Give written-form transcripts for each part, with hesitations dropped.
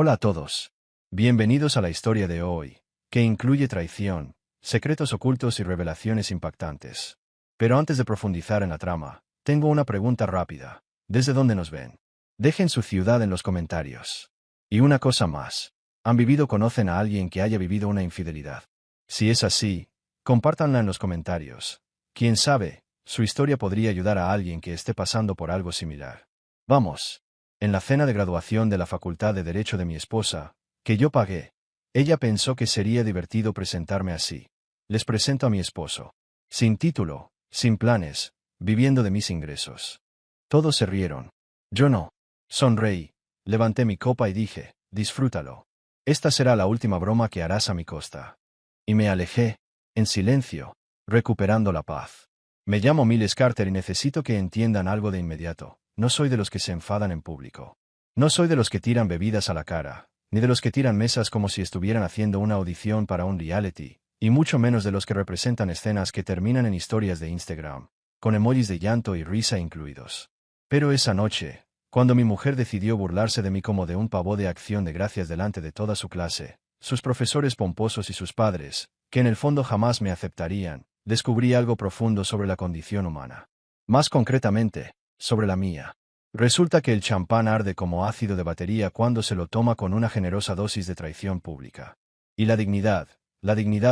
Hola a todos. Bienvenidos a la historia de hoy, que incluye traición, secretos ocultos y revelaciones impactantes. Pero antes de profundizar en la trama, tengo una pregunta rápida. ¿Desde dónde nos ven? Dejen su ciudad en los comentarios. Y una cosa más. ¿Han vivido o conocen a alguien que haya vivido una infidelidad? Si es así, compártanla en los comentarios. Quién sabe, su historia podría ayudar a alguien que esté pasando por algo similar. Vamos. En la cena de graduación de la Facultad de Derecho de mi esposa, que yo pagué, ella pensó que sería divertido presentarme así. Les presento a mi esposo. Sin título, sin planes, viviendo de mis ingresos. Todos se rieron. Yo no. Sonreí, levanté mi copa y dije, disfrútalo. Esta será la última broma que harás a mi costa. Y me alejé, en silencio, recuperando la paz. Me llamo Miles Carter y necesito que entiendan algo de inmediato. No soy de los que se enfadan en público. No soy de los que tiran bebidas a la cara, ni de los que tiran mesas como si estuvieran haciendo una audición para un reality, y mucho menos de los que representan escenas que terminan en historias de Instagram, con emojis de llanto y risa incluidos. Pero esa noche, cuando mi mujer decidió burlarse de mí como de un pavo de acción de gracias delante de toda su clase, sus profesores pomposos y sus padres, que en el fondo jamás me aceptarían, descubrí algo profundo sobre la condición humana. Más concretamente, sobre la mía. Resulta que el champán arde como ácido de batería cuando se lo toma con una generosa dosis de traición pública. Y la dignidad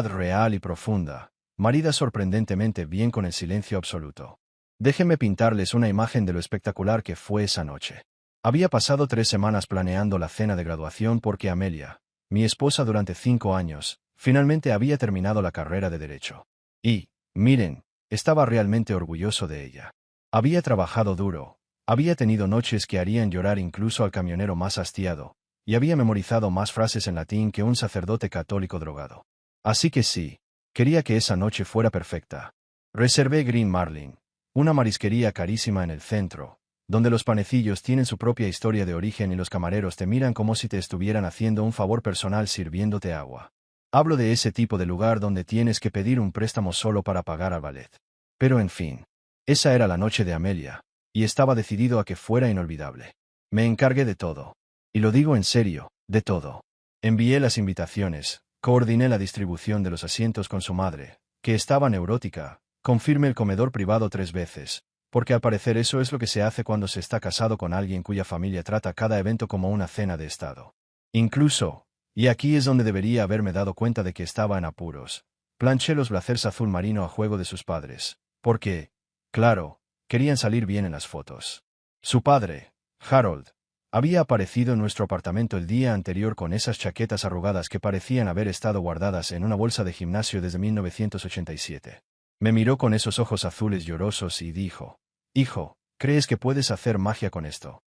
real y profunda, marida sorprendentemente bien con el silencio absoluto. Déjenme pintarles una imagen de lo espectacular que fue esa noche. Había pasado 3 semanas planeando la cena de graduación porque Amelia, mi esposa durante 5 años, finalmente había terminado la carrera de Derecho. Y, miren, estaba realmente orgulloso de ella. Había trabajado duro, había tenido noches que harían llorar incluso al camionero más hastiado, y había memorizado más frases en latín que un sacerdote católico drogado. Así que sí, quería que esa noche fuera perfecta. Reservé Green Marlin, una marisquería carísima en el centro, donde los panecillos tienen su propia historia de origen y los camareros te miran como si te estuvieran haciendo un favor personal sirviéndote agua. Hablo de ese tipo de lugar donde tienes que pedir un préstamo solo para pagar al ballet. Pero en fin. Esa era la noche de Amelia, y estaba decidido a que fuera inolvidable. Me encargué de todo. Y lo digo en serio, de todo. Envié las invitaciones, coordiné la distribución de los asientos con su madre, que estaba neurótica, confirmé el comedor privado 3 veces, porque al parecer eso es lo que se hace cuando se está casado con alguien cuya familia trata cada evento como una cena de estado. Incluso, y aquí es donde debería haberme dado cuenta de que estaba en apuros, planché los blazers azul marino a juego de sus padres, porque, claro, querían salir bien en las fotos. Su padre, Harold, había aparecido en nuestro apartamento el día anterior con esas chaquetas arrugadas que parecían haber estado guardadas en una bolsa de gimnasio desde 1987. Me miró con esos ojos azules llorosos y dijo, «Hijo, ¿crees que puedes hacer magia con esto?»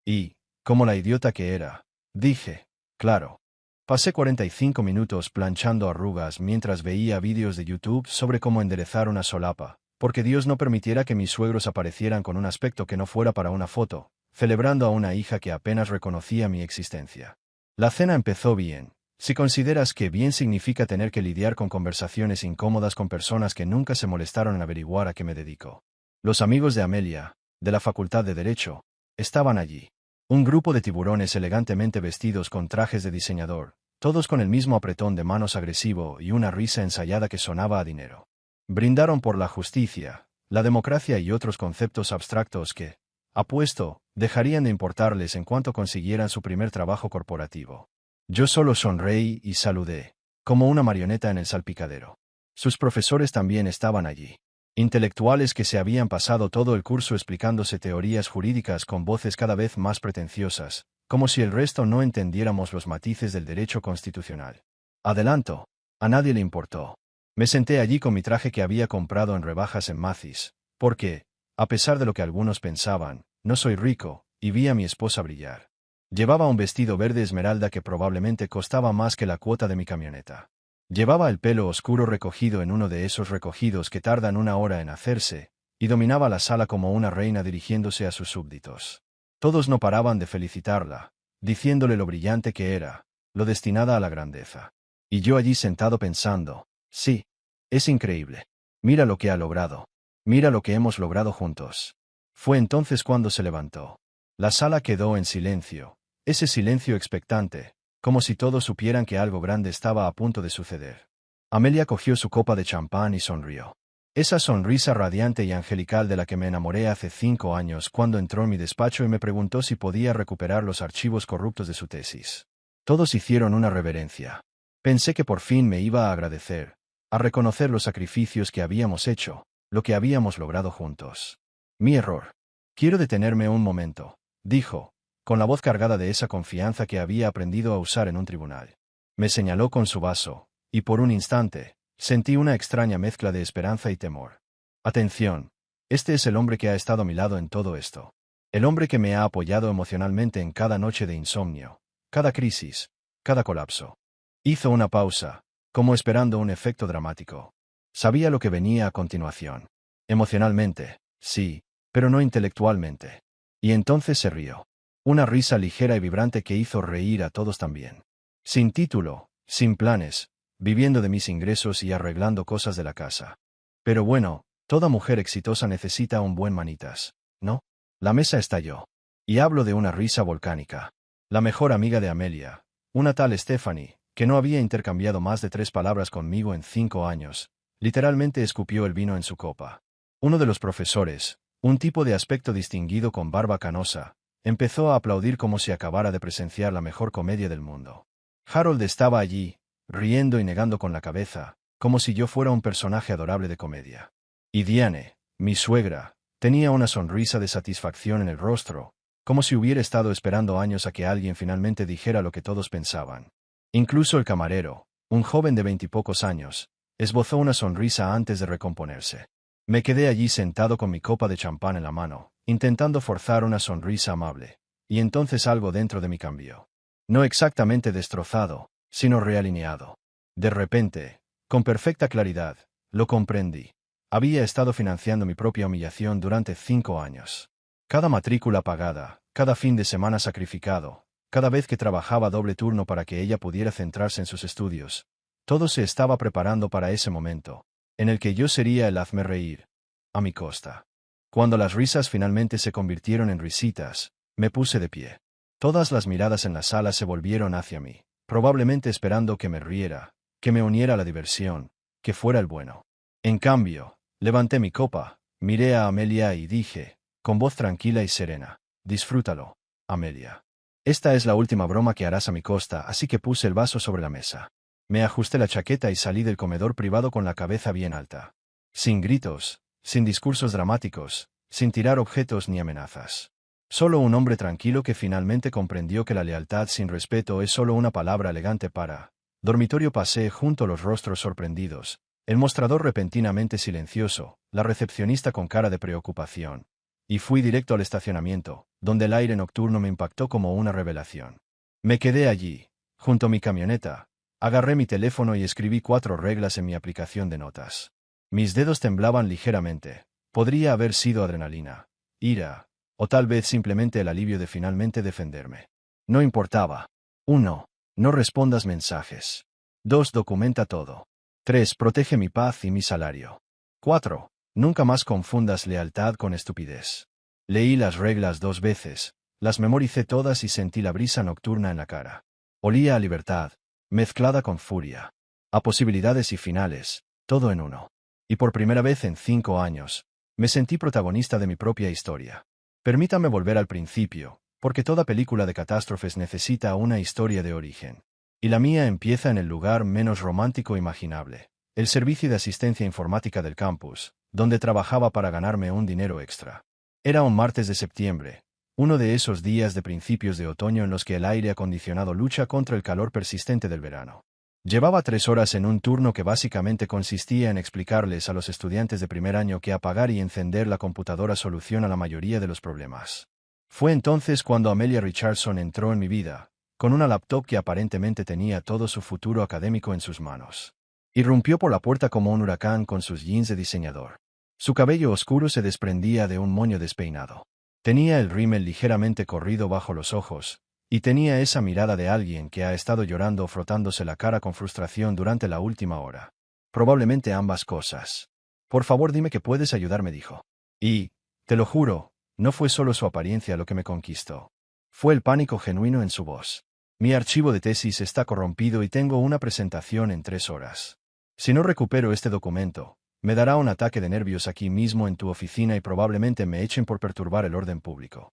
Y, como la idiota que era, dije, «Claro». Pasé 45 minutos planchando arrugas mientras veía vídeos de YouTube sobre cómo enderezar una solapa, porque Dios no permitiera que mis suegros aparecieran con un aspecto que no fuera para una foto, celebrando a una hija que apenas reconocía mi existencia. La cena empezó bien, si consideras que bien significa tener que lidiar con conversaciones incómodas con personas que nunca se molestaron en averiguar a qué me dedico. Los amigos de Amelia, de la Facultad de Derecho, estaban allí. Un grupo de tiburones elegantemente vestidos con trajes de diseñador, todos con el mismo apretón de manos agresivo y una risa ensayada que sonaba a dinero. Brindaron por la justicia, la democracia y otros conceptos abstractos que, apuesto, dejarían de importarles en cuanto consiguieran su primer trabajo corporativo. Yo solo sonreí y saludé, como una marioneta en el salpicadero. Sus profesores también estaban allí. Intelectuales que se habían pasado todo el curso explicándose teorías jurídicas con voces cada vez más pretenciosas, como si el resto no entendiéramos los matices del derecho constitucional. Adelanto, a nadie le importó. Me senté allí con mi traje que había comprado en rebajas en Macy's, porque, a pesar de lo que algunos pensaban, no soy rico, y vi a mi esposa brillar. Llevaba un vestido verde esmeralda que probablemente costaba más que la cuota de mi camioneta. Llevaba el pelo oscuro recogido en uno de esos recogidos que tardan 1 hora en hacerse, y dominaba la sala como una reina dirigiéndose a sus súbditos. Todos no paraban de felicitarla, diciéndole lo brillante que era, lo destinada a la grandeza. Y yo allí sentado pensando, sí, es increíble. Mira lo que ha logrado. Mira lo que hemos logrado juntos. Fue entonces cuando se levantó. La sala quedó en silencio, Ese silencio expectante, como si todos supieran que algo grande estaba a punto de suceder. Amelia cogió su copa de champán y sonrió. Esa sonrisa radiante y angelical de la que me enamoré hace 5 años cuando entró en mi despacho y me preguntó si podía recuperar los archivos corruptos de su tesis. Todos hicieron una reverencia. Pensé que por fin me iba a agradecer, a reconocer los sacrificios que habíamos hecho, lo que habíamos logrado juntos. Mi error. Quiero detenerme un momento, dijo, con la voz cargada de esa confianza que había aprendido a usar en un tribunal. Me señaló con su vaso, y por un instante, sentí una extraña mezcla de esperanza y temor. Atención, este es el hombre que ha estado a mi lado en todo esto. El hombre que me ha apoyado emocionalmente en cada noche de insomnio, cada crisis, cada colapso. Hizo una pausa, como esperando un efecto dramático. Sabía lo que venía a continuación. Emocionalmente, sí, pero no intelectualmente. Y entonces se rió. Una risa ligera y vibrante que hizo reír a todos también. Sin título, sin planes, viviendo de mis ingresos y arreglando cosas de la casa. Pero bueno, toda mujer exitosa necesita un buen manitas, ¿no? La mesa estalló. Y hablo de una risa volcánica. La mejor amiga de Amelia, una tal Stephanie, que no había intercambiado más de 3 palabras conmigo en 5 años, literalmente escupió el vino en su copa. Uno de los profesores, un tipo de aspecto distinguido con barba canosa, empezó a aplaudir como si acabara de presenciar la mejor comedia del mundo. Harold estaba allí, riendo y negando con la cabeza, como si yo fuera un personaje adorable de comedia. Y Diane, mi suegra, tenía una sonrisa de satisfacción en el rostro, como si hubiera estado esperando años a que alguien finalmente dijera lo que todos pensaban. Incluso el camarero, un joven de 20 y pocos años, esbozó una sonrisa antes de recomponerse. Me quedé allí sentado con mi copa de champán en la mano, intentando forzar una sonrisa amable, y entonces algo dentro de mí cambió. No exactamente destrozado, sino realineado. De repente, con perfecta claridad, lo comprendí. Había estado financiando mi propia humillación durante 5 años. Cada matrícula pagada, cada fin de semana sacrificado, cada vez que trabajaba doble turno para que ella pudiera centrarse en sus estudios, todo se estaba preparando para ese momento, en el que yo sería el hazme reír, a mi costa. Cuando las risas finalmente se convirtieron en risitas, me puse de pie. Todas las miradas en la sala se volvieron hacia mí, probablemente esperando que me riera, que me uniera a la diversión, que fuera el bueno. En cambio, levanté mi copa, miré a Amelia y dije, con voz tranquila y serena, disfrútalo, Amelia. Esta es la última broma que harás a mi costa, así que puse el vaso sobre la mesa. Me ajusté la chaqueta y salí del comedor privado con la cabeza bien alta. Sin gritos, sin discursos dramáticos, sin tirar objetos ni amenazas. Solo un hombre tranquilo que finalmente comprendió que la lealtad sin respeto es solo una palabra elegante para. Dormitorio. Pasé junto a los rostros sorprendidos, el mostrador repentinamente silencioso, la recepcionista con cara de preocupación. Y fui directo al estacionamiento, donde el aire nocturno me impactó como una revelación. Me quedé allí, junto a mi camioneta, agarré mi teléfono y escribí 4 reglas en mi aplicación de notas. Mis dedos temblaban ligeramente. Podría haber sido adrenalina, ira, o tal vez simplemente el alivio de finalmente defenderme. No importaba. 1. No respondas mensajes. 2. Documenta todo. 3. Protege mi paz y mi salario. 4. Nunca más confundas lealtad con estupidez. Leí las reglas 2 veces, las memoricé todas y sentí la brisa nocturna en la cara. Olía a libertad, mezclada con furia. A posibilidades y finales, todo en uno. Y por primera vez en 5 años, me sentí protagonista de mi propia historia. Permítame volver al principio, porque toda película de catástrofes necesita una historia de origen. Y la mía empieza en el lugar menos romántico imaginable, el servicio de asistencia informática del campus, donde trabajaba para ganarme un dinero extra. Era un martes de septiembre, uno de esos días de principios de otoño en los que el aire acondicionado lucha contra el calor persistente del verano. Llevaba 3 horas en un turno que básicamente consistía en explicarles a los estudiantes de primer año que apagar y encender la computadora soluciona la mayoría de los problemas. Fue entonces cuando Amelia Richardson entró en mi vida, con una laptop que aparentemente tenía todo su futuro académico en sus manos. Irrumpió por la puerta como un huracán con sus jeans de diseñador. Su cabello oscuro se desprendía de un moño despeinado. Tenía el rímel ligeramente corrido bajo los ojos, y tenía esa mirada de alguien que ha estado llorando o frotándose la cara con frustración durante la última hora. Probablemente ambas cosas. Por favor, dime que puedes ayudarme, dijo. Y, te lo juro, no fue solo su apariencia lo que me conquistó. Fue el pánico genuino en su voz. Mi archivo de tesis está corrompido y tengo una presentación en 3 horas. Si no recupero este documento, me dará un ataque de nervios aquí mismo en tu oficina y probablemente me echen por perturbar el orden público.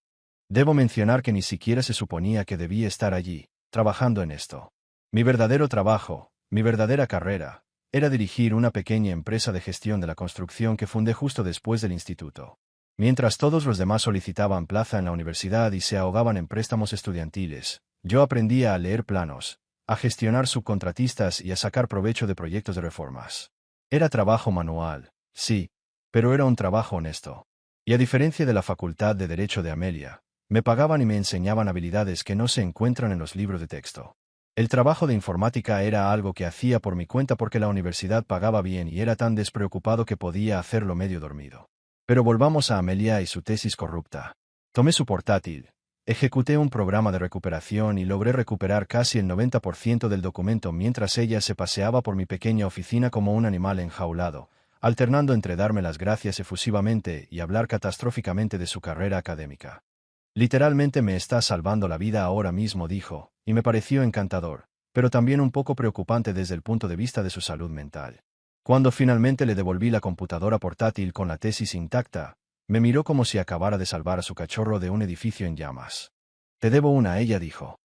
Debo mencionar que ni siquiera se suponía que debía estar allí, trabajando en esto. Mi verdadero trabajo, mi verdadera carrera, era dirigir una pequeña empresa de gestión de la construcción que fundé justo después del instituto. Mientras todos los demás solicitaban plaza en la universidad y se ahogaban en préstamos estudiantiles, yo aprendía a leer planos, a gestionar subcontratistas y a sacar provecho de proyectos de reformas. Era trabajo manual, sí, pero era un trabajo honesto. Y a diferencia de la Facultad de Derecho de Amelia, me pagaban y me enseñaban habilidades que no se encuentran en los libros de texto. El trabajo de informática era algo que hacía por mi cuenta porque la universidad pagaba bien y era tan despreocupado que podía hacerlo medio dormido. Pero volvamos a Amelia y su tesis corrupta. Tomé su portátil, ejecuté un programa de recuperación y logré recuperar casi el 90% del documento mientras ella se paseaba por mi pequeña oficina como un animal enjaulado, alternando entre darme las gracias efusivamente y hablar catastróficamente de su carrera académica. Literalmente me está salvando la vida ahora mismo, dijo, y me pareció encantador, pero también un poco preocupante desde el punto de vista de su salud mental. Cuando finalmente le devolví la computadora portátil con la tesis intacta, me miró como si acabara de salvar a su cachorro de un edificio en llamas. Te debo una, ella dijo.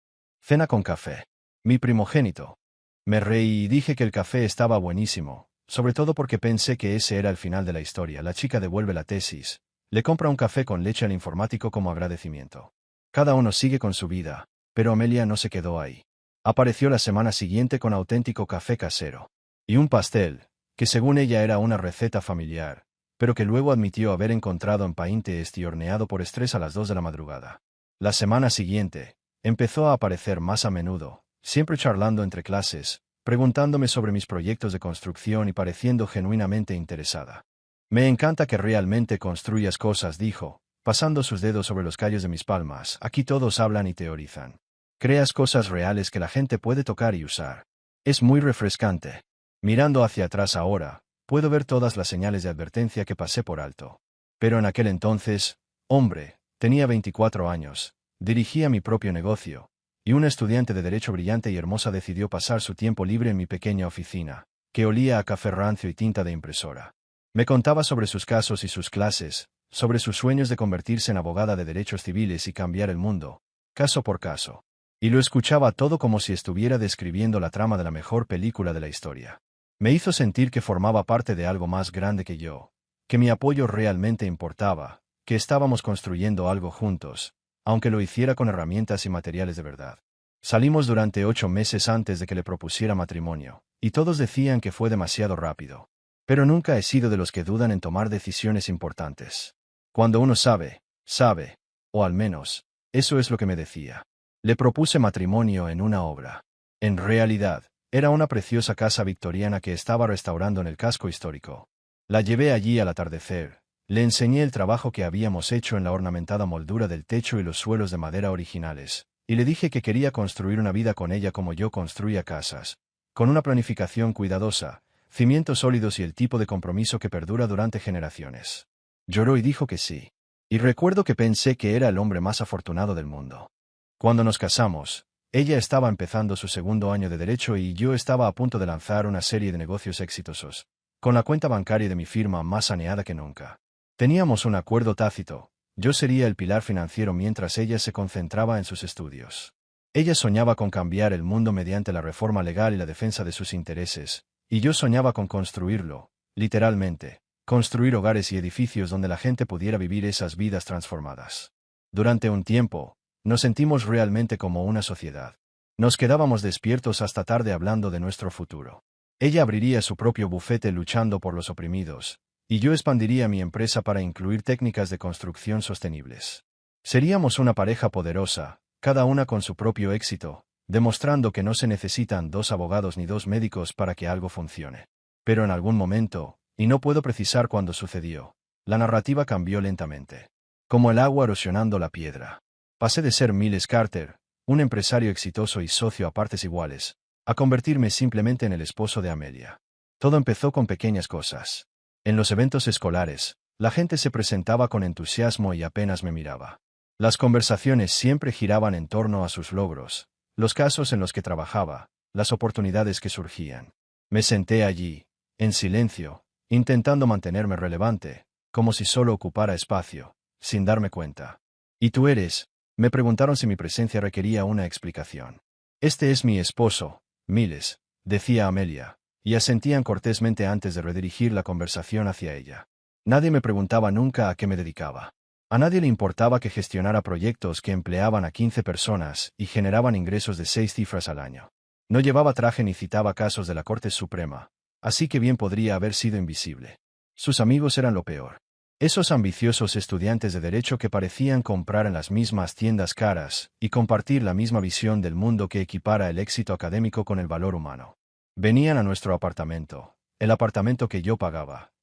Cena con café. Mi primogénito. Me reí y dije que el café estaba buenísimo, sobre todo porque pensé que ese era el final de la historia. La chica devuelve la tesis. Le compra un café con leche al informático como agradecimiento. Cada uno sigue con su vida, pero Amelia no se quedó ahí. Apareció la semana siguiente con auténtico café casero. Y un pastel, que según ella era una receta familiar, pero que luego admitió haber encontrado en Pinterest y horneado por estrés a las 2 de la madrugada. La semana siguiente, empezó a aparecer más a menudo, siempre charlando entre clases, preguntándome sobre mis proyectos de construcción y pareciendo genuinamente interesada. Me encanta que realmente construyas cosas, dijo, pasando sus dedos sobre los callos de mis palmas. Aquí todos hablan y teorizan. Creas cosas reales que la gente puede tocar y usar. Es muy refrescante. Mirando hacia atrás ahora, puedo ver todas las señales de advertencia que pasé por alto. Pero en aquel entonces, hombre, tenía 24 años, dirigía mi propio negocio, y una estudiante de derecho brillante y hermosa decidió pasar su tiempo libre en mi pequeña oficina, que olía a café rancio y tinta de impresora. Me contaba sobre sus casos y sus clases, sobre sus sueños de convertirse en abogada de derechos civiles y cambiar el mundo, caso por caso. Y lo escuchaba todo como si estuviera describiendo la trama de la mejor película de la historia. Me hizo sentir que formaba parte de algo más grande que yo, que mi apoyo realmente importaba, que estábamos construyendo algo juntos, aunque lo hiciera con herramientas y materiales de verdad. Salimos durante 8 meses antes de que le propusiera matrimonio, y todos decían que fue demasiado rápido. Pero nunca he sido de los que dudan en tomar decisiones importantes. Cuando uno sabe, sabe, o al menos, eso es lo que me decía. Le propuse matrimonio en una obra. En realidad, era una preciosa casa victoriana que estaba restaurando en el casco histórico. La llevé allí al atardecer, le enseñé el trabajo que habíamos hecho en la ornamentada moldura del techo y los suelos de madera originales, y le dije que quería construir una vida con ella como yo construía casas, con una planificación cuidadosa, cimientos sólidos y el tipo de compromiso que perdura durante generaciones. Lloró y dijo que sí. Y recuerdo que pensé que era el hombre más afortunado del mundo. Cuando nos casamos, ella estaba empezando su 2.º año de derecho y yo estaba a punto de lanzar una serie de negocios exitosos, con la cuenta bancaria de mi firma más saneada que nunca. Teníamos un acuerdo tácito. Yo sería el pilar financiero mientras ella se concentraba en sus estudios. Ella soñaba con cambiar el mundo mediante la reforma legal y la defensa de sus intereses, y yo soñaba con construirlo, literalmente, construir hogares y edificios donde la gente pudiera vivir esas vidas transformadas. Durante un tiempo, nos sentimos realmente como una sociedad. Nos quedábamos despiertos hasta tarde hablando de nuestro futuro. Ella abriría su propio bufete luchando por los oprimidos, y yo expandiría mi empresa para incluir técnicas de construcción sostenibles. Seríamos una pareja poderosa, cada una con su propio éxito, demostrando que no se necesitan 2 abogados ni 2 médicos para que algo funcione. Pero en algún momento, y no puedo precisar cuándo sucedió, la narrativa cambió lentamente. Como el agua erosionando la piedra. Pasé de ser Miles Carter, un empresario exitoso y socio a partes iguales, a convertirme simplemente en el esposo de Amelia. Todo empezó con pequeñas cosas. En los eventos escolares, la gente se presentaba con entusiasmo y apenas me miraba. Las conversaciones siempre giraban en torno a sus logros, los casos en los que trabajaba, las oportunidades que surgían. Me senté allí, en silencio, intentando mantenerme relevante, como si solo ocupara espacio, sin darme cuenta. ¿Y tú eres? Me preguntaron si mi presencia requería una explicación. Este es mi esposo, Miles, decía Amelia, y asentían cortésmente antes de redirigir la conversación hacia ella. Nadie me preguntaba nunca a qué me dedicaba. A nadie le importaba que gestionara proyectos que empleaban a 15 personas y generaban ingresos de 6 cifras al año. No llevaba traje ni citaba casos de la Corte Suprema, así que bien podría haber sido invisible. Sus amigos eran lo peor. Esos ambiciosos estudiantes de derecho que parecían comprar en las mismas tiendas caras y compartir la misma visión del mundo que equipara el éxito académico con el valor humano. Venían a nuestro apartamento, el apartamento que yo pagaba.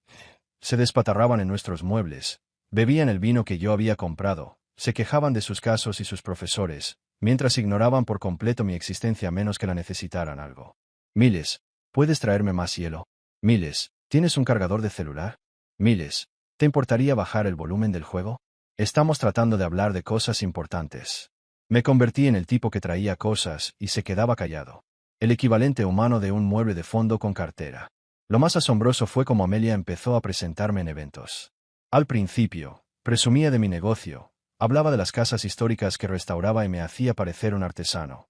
Se despatarraban en nuestros muebles, bebían el vino que yo había comprado, se quejaban de sus casos y sus profesores, mientras ignoraban por completo mi existencia a menos que la necesitaran algo. Miles, ¿puedes traerme más hielo? Miles, ¿tienes un cargador de celular? Miles, ¿te importaría bajar el volumen del juego? Estamos tratando de hablar de cosas importantes. Me convertí en el tipo que traía cosas y se quedaba callado. El equivalente humano de un mueble de fondo con cartera. Lo más asombroso fue cómo Amelia empezó a presentarme en eventos. Al principio, presumía de mi negocio, hablaba de las casas históricas que restauraba y me hacía parecer un artesano.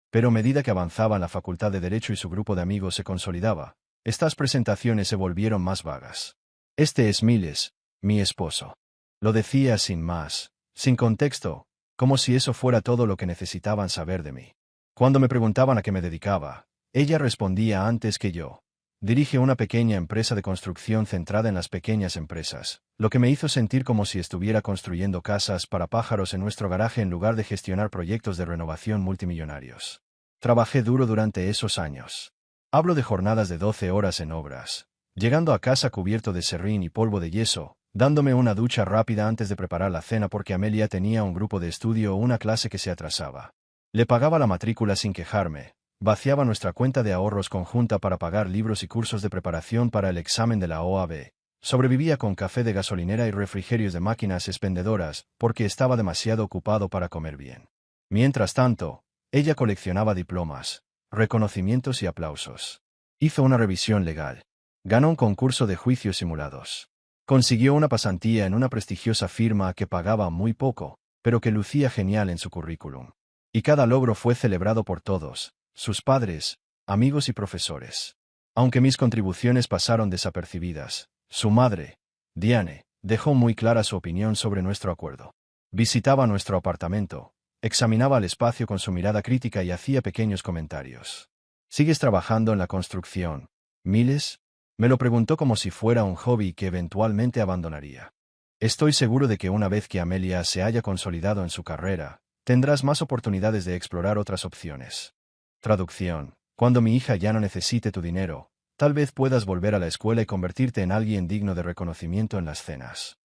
Pero a medida que avanzaba en la Facultad de Derecho y su grupo de amigos se consolidaba, estas presentaciones se volvieron más vagas. Este es Miles, mi esposo. Lo decía sin más, sin contexto, como si eso fuera todo lo que necesitaban saber de mí. Cuando me preguntaban a qué me dedicaba, ella respondía antes que yo. Dirige una pequeña empresa de construcción centrada en las pequeñas empresas, lo que me hizo sentir como si estuviera construyendo casas para pájaros en nuestro garaje en lugar de gestionar proyectos de renovación multimillonarios. Trabajé duro durante esos años. Hablo de jornadas de 12 horas en obras, llegando a casa cubierto de serrín y polvo de yeso, dándome una ducha rápida antes de preparar la cena porque Amelia tenía un grupo de estudio o una clase que se atrasaba. Le pagaba la matrícula sin quejarme, vaciaba nuestra cuenta de ahorros conjunta para pagar libros y cursos de preparación para el examen de la OAB. Sobrevivía con café de gasolinera y refrigerios de máquinas expendedoras porque estaba demasiado ocupado para comer bien. Mientras tanto, ella coleccionaba diplomas, reconocimientos y aplausos. Hizo una revisión legal. Ganó un concurso de juicios simulados. Consiguió una pasantía en una prestigiosa firma que pagaba muy poco, pero que lucía genial en su currículum. Y cada logro fue celebrado por todos, sus padres, amigos y profesores. Aunque mis contribuciones pasaron desapercibidas, su madre, Diane, dejó muy clara su opinión sobre nuestro acuerdo. Visitaba nuestro apartamento, examinaba el espacio con su mirada crítica y hacía pequeños comentarios. ¿Sigues trabajando en la construcción, Miles? Me lo preguntó como si fuera un hobby que eventualmente abandonaría. Estoy seguro de que una vez que Amelia se haya consolidado en su carrera, tendrás más oportunidades de explorar otras opciones. Traducción. Cuando mi hija ya no necesite tu dinero, tal vez puedas volver a la escuela y convertirte en alguien digno de reconocimiento en las cenas.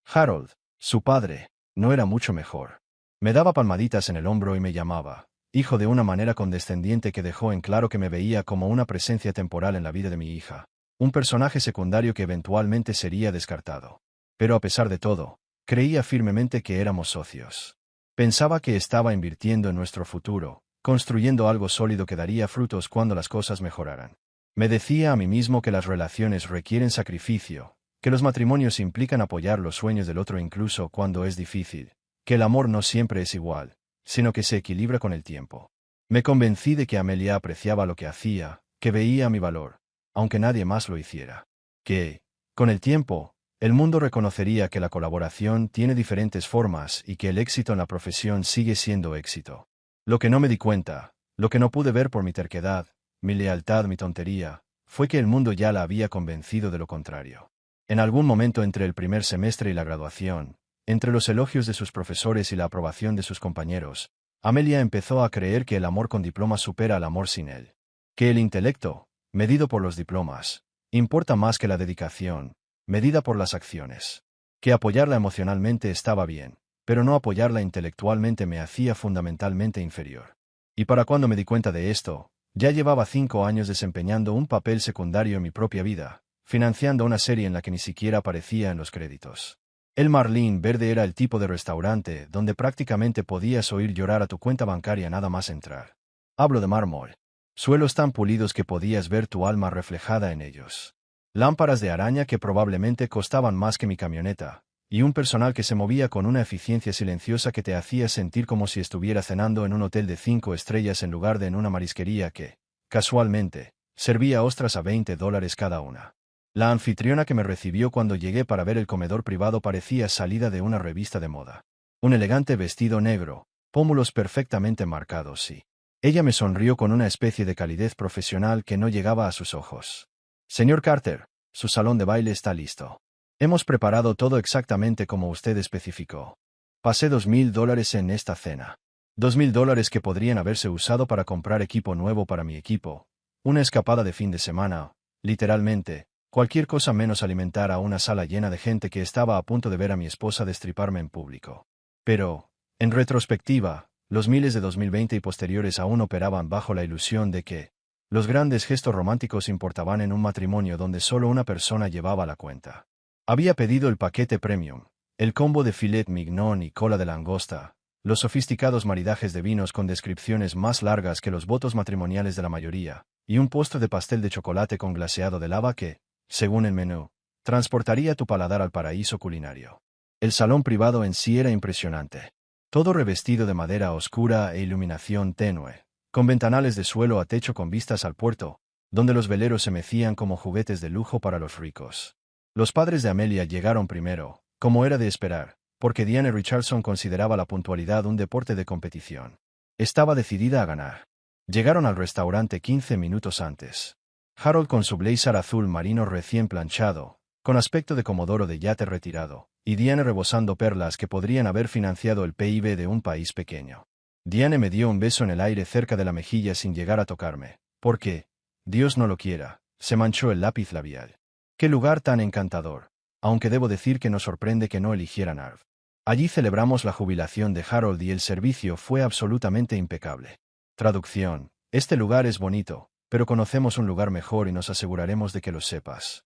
Harold, su padre, no era mucho mejor. Me daba palmaditas en el hombro y me llamaba hijo de una manera condescendiente que dejó en claro que me veía como una presencia temporal en la vida de mi hija, un personaje secundario que eventualmente sería descartado. Pero a pesar de todo, creía firmemente que éramos socios. Pensaba que estaba invirtiendo en nuestro futuro, construyendo algo sólido que daría frutos cuando las cosas mejoraran. Me decía a mí mismo que las relaciones requieren sacrificio, que los matrimonios implican apoyar los sueños del otro incluso cuando es difícil, que el amor no siempre es igual, sino que se equilibra con el tiempo. Me convencí de que Amelia apreciaba lo que hacía, que veía mi valor, aunque nadie más lo hiciera. Que, con el tiempo, el mundo reconocería que la colaboración tiene diferentes formas y que el éxito en la profesión sigue siendo éxito. Lo que no me di cuenta, lo que no pude ver por mi terquedad, mi lealtad, mi tontería, fue que el mundo ya la había convencido de lo contrario. En algún momento entre el primer semestre y la graduación, entre los elogios de sus profesores y la aprobación de sus compañeros, Amelia empezó a creer que el amor con diploma supera al amor sin él. Que el intelecto, medido por los diplomas, importa más que la dedicación, medida por las acciones. Que apoyarla emocionalmente estaba bien, pero no apoyarla intelectualmente me hacía fundamentalmente inferior. Y para cuando me di cuenta de esto, ya llevaba 5 años desempeñando un papel secundario en mi propia vida, financiando una serie en la que ni siquiera aparecía en los créditos. El Marlín Verde era el tipo de restaurante donde prácticamente podías oír llorar a tu cuenta bancaria nada más entrar. Hablo de mármol. Suelos tan pulidos que podías ver tu alma reflejada en ellos. Lámparas de araña que probablemente costaban más que mi camioneta, y un personal que se movía con una eficiencia silenciosa que te hacía sentir como si estuviera cenando en un hotel de 5 estrellas en lugar de en una marisquería que, casualmente, servía ostras a $20 cada una. La anfitriona que me recibió cuando llegué para ver el comedor privado parecía salida de una revista de moda. Un elegante vestido negro, pómulos perfectamente marcados y... Ella me sonrió con una especie de calidez profesional que no llegaba a sus ojos. Señor Carter, su salón de baile está listo. Hemos preparado todo exactamente como usted especificó. Pasé $2,000 en esta cena. $2,000 que podrían haberse usado para comprar equipo nuevo para mi equipo, una escapada de fin de semana, literalmente, cualquier cosa menos alimentar a una sala llena de gente que estaba a punto de ver a mi esposa destriparme en público. Pero, en retrospectiva, los miles de 2020 y posteriores aún operaban bajo la ilusión de que los grandes gestos románticos importaban en un matrimonio donde solo una persona llevaba la cuenta. Había pedido el paquete premium, el combo de filet mignon y cola de langosta, los sofisticados maridajes de vinos con descripciones más largas que los votos matrimoniales de la mayoría, y un postre de pastel de chocolate con glaseado de lava que, según el menú, transportaría tu paladar al paraíso culinario. El salón privado en sí era impresionante. Todo revestido de madera oscura e iluminación tenue, con ventanales de suelo a techo con vistas al puerto, donde los veleros se mecían como juguetes de lujo para los ricos. Los padres de Amelia llegaron primero, como era de esperar, porque Diane Richardson consideraba la puntualidad un deporte de competición. Estaba decidida a ganar. Llegaron al restaurante 15 minutos antes. Harold con su blazer azul marino recién planchado, con aspecto de comodoro de yate retirado, y Diane rebosando perlas que podrían haber financiado el PIB de un país pequeño. Diane me dio un beso en el aire cerca de la mejilla sin llegar a tocarme, porque, Dios no lo quiera, se manchó el lápiz labial. ¡Qué lugar tan encantador! Aunque debo decir que nos sorprende que no eligieran Arv. Allí celebramos la jubilación de Harold y el servicio fue absolutamente impecable. Traducción: este lugar es bonito, pero conocemos un lugar mejor y nos aseguraremos de que lo sepas.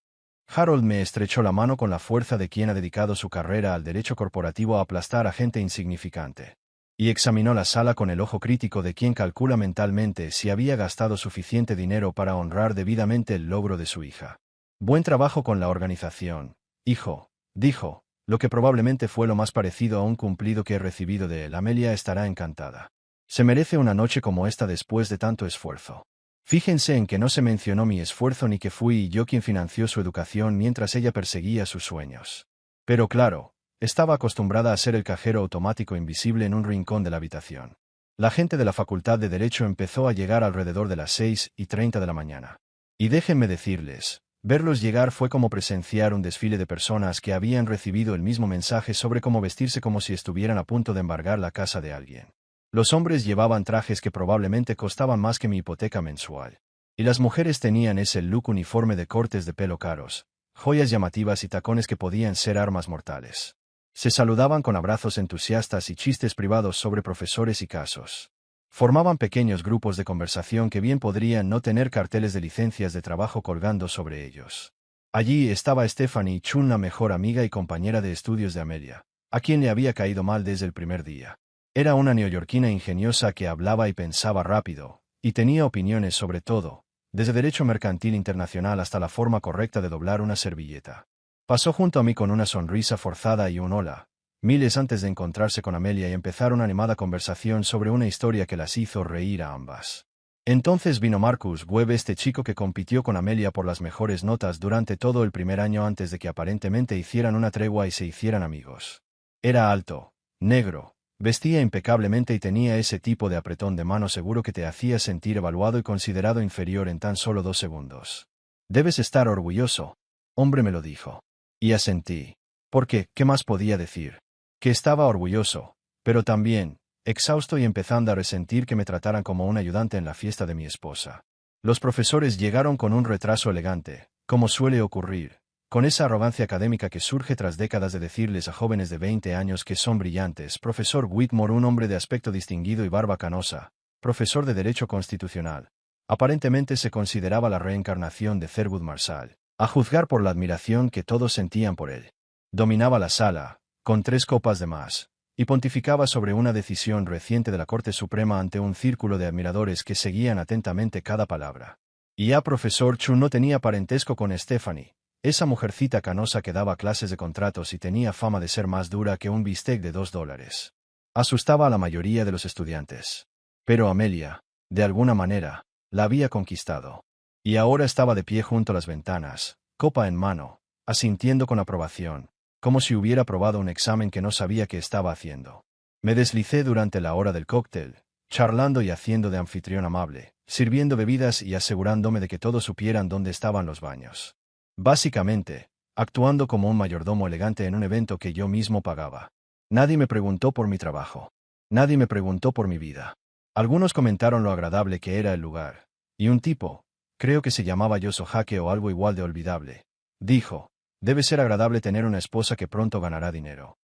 Harold me estrechó la mano con la fuerza de quien ha dedicado su carrera al derecho corporativo a aplastar a gente insignificante. Y examinó la sala con el ojo crítico de quien calcula mentalmente si había gastado suficiente dinero para honrar debidamente el logro de su hija. Buen trabajo con la organización, hijo, dijo, lo que probablemente fue lo más parecido a un cumplido que he recibido de él. Amelia estará encantada. Se merece una noche como esta después de tanto esfuerzo. Fíjense en que no se mencionó mi esfuerzo ni que fui yo quien financió su educación mientras ella perseguía sus sueños. Pero claro, estaba acostumbrada a ser el cajero automático invisible en un rincón de la habitación. La gente de la Facultad de Derecho empezó a llegar alrededor de las 6:30 de la mañana. Y déjenme decirles, verlos llegar fue como presenciar un desfile de personas que habían recibido el mismo mensaje sobre cómo vestirse como si estuvieran a punto de embargar la casa de alguien. Los hombres llevaban trajes que probablemente costaban más que mi hipoteca mensual. Y las mujeres tenían ese look uniforme de cortes de pelo caros, joyas llamativas y tacones que podían ser armas mortales. Se saludaban con abrazos entusiastas y chistes privados sobre profesores y casos. Formaban pequeños grupos de conversación que bien podrían no tener carteles de licencias de trabajo colgando sobre ellos. Allí estaba Stephanie Chun, la mejor amiga y compañera de estudios de Amelia, a quien le había caído mal desde el primer día. Era una neoyorquina ingeniosa que hablaba y pensaba rápido, y tenía opiniones sobre todo, desde derecho mercantil internacional hasta la forma correcta de doblar una servilleta. Pasó junto a mí con una sonrisa forzada y un hola, miles antes de encontrarse con Amelia y empezar una animada conversación sobre una historia que las hizo reír a ambas. Entonces vino Marcus Webb, este chico que compitió con Amelia por las mejores notas durante todo el primer año antes de que aparentemente hicieran una tregua y se hicieran amigos. Era alto, negro, vestía impecablemente y tenía ese tipo de apretón de mano seguro que te hacía sentir evaluado y considerado inferior en tan solo 2 segundos. Debes estar orgulloso, hombre, me lo dijo. Y asentí. Porque, ¿qué más podía decir? Que estaba orgulloso, pero también, exhausto y empezando a resentir que me trataran como un ayudante en la fiesta de mi esposa. Los profesores llegaron con un retraso elegante, como suele ocurrir, con esa arrogancia académica que surge tras décadas de decirles a jóvenes de 20 años que son brillantes. Profesor Whitmore, un hombre de aspecto distinguido y barba canosa, profesor de Derecho Constitucional. Aparentemente se consideraba la reencarnación de Thurgood Marshall, a juzgar por la admiración que todos sentían por él. Dominaba la sala, con 3 copas de más, y pontificaba sobre una decisión reciente de la Corte Suprema ante un círculo de admiradores que seguían atentamente cada palabra. Y profesor Chu no tenía parentesco con Stephanie, esa mujercita canosa que daba clases de contratos y tenía fama de ser más dura que un bistec de $2. Asustaba a la mayoría de los estudiantes. Pero Amelia, de alguna manera, la había conquistado. Y ahora estaba de pie junto a las ventanas, copa en mano, asintiendo con aprobación, como si hubiera probado un examen que no sabía qué estaba haciendo. Me deslicé durante la hora del cóctel, charlando y haciendo de anfitrión amable, sirviendo bebidas y asegurándome de que todos supieran dónde estaban los baños. Básicamente, actuando como un mayordomo elegante en un evento que yo mismo pagaba. Nadie me preguntó por mi trabajo. Nadie me preguntó por mi vida. Algunos comentaron lo agradable que era el lugar. Y un tipo, creo que se llamaba Yosohake o algo igual de olvidable, dijo, debe ser agradable tener una esposa que pronto ganará dinero.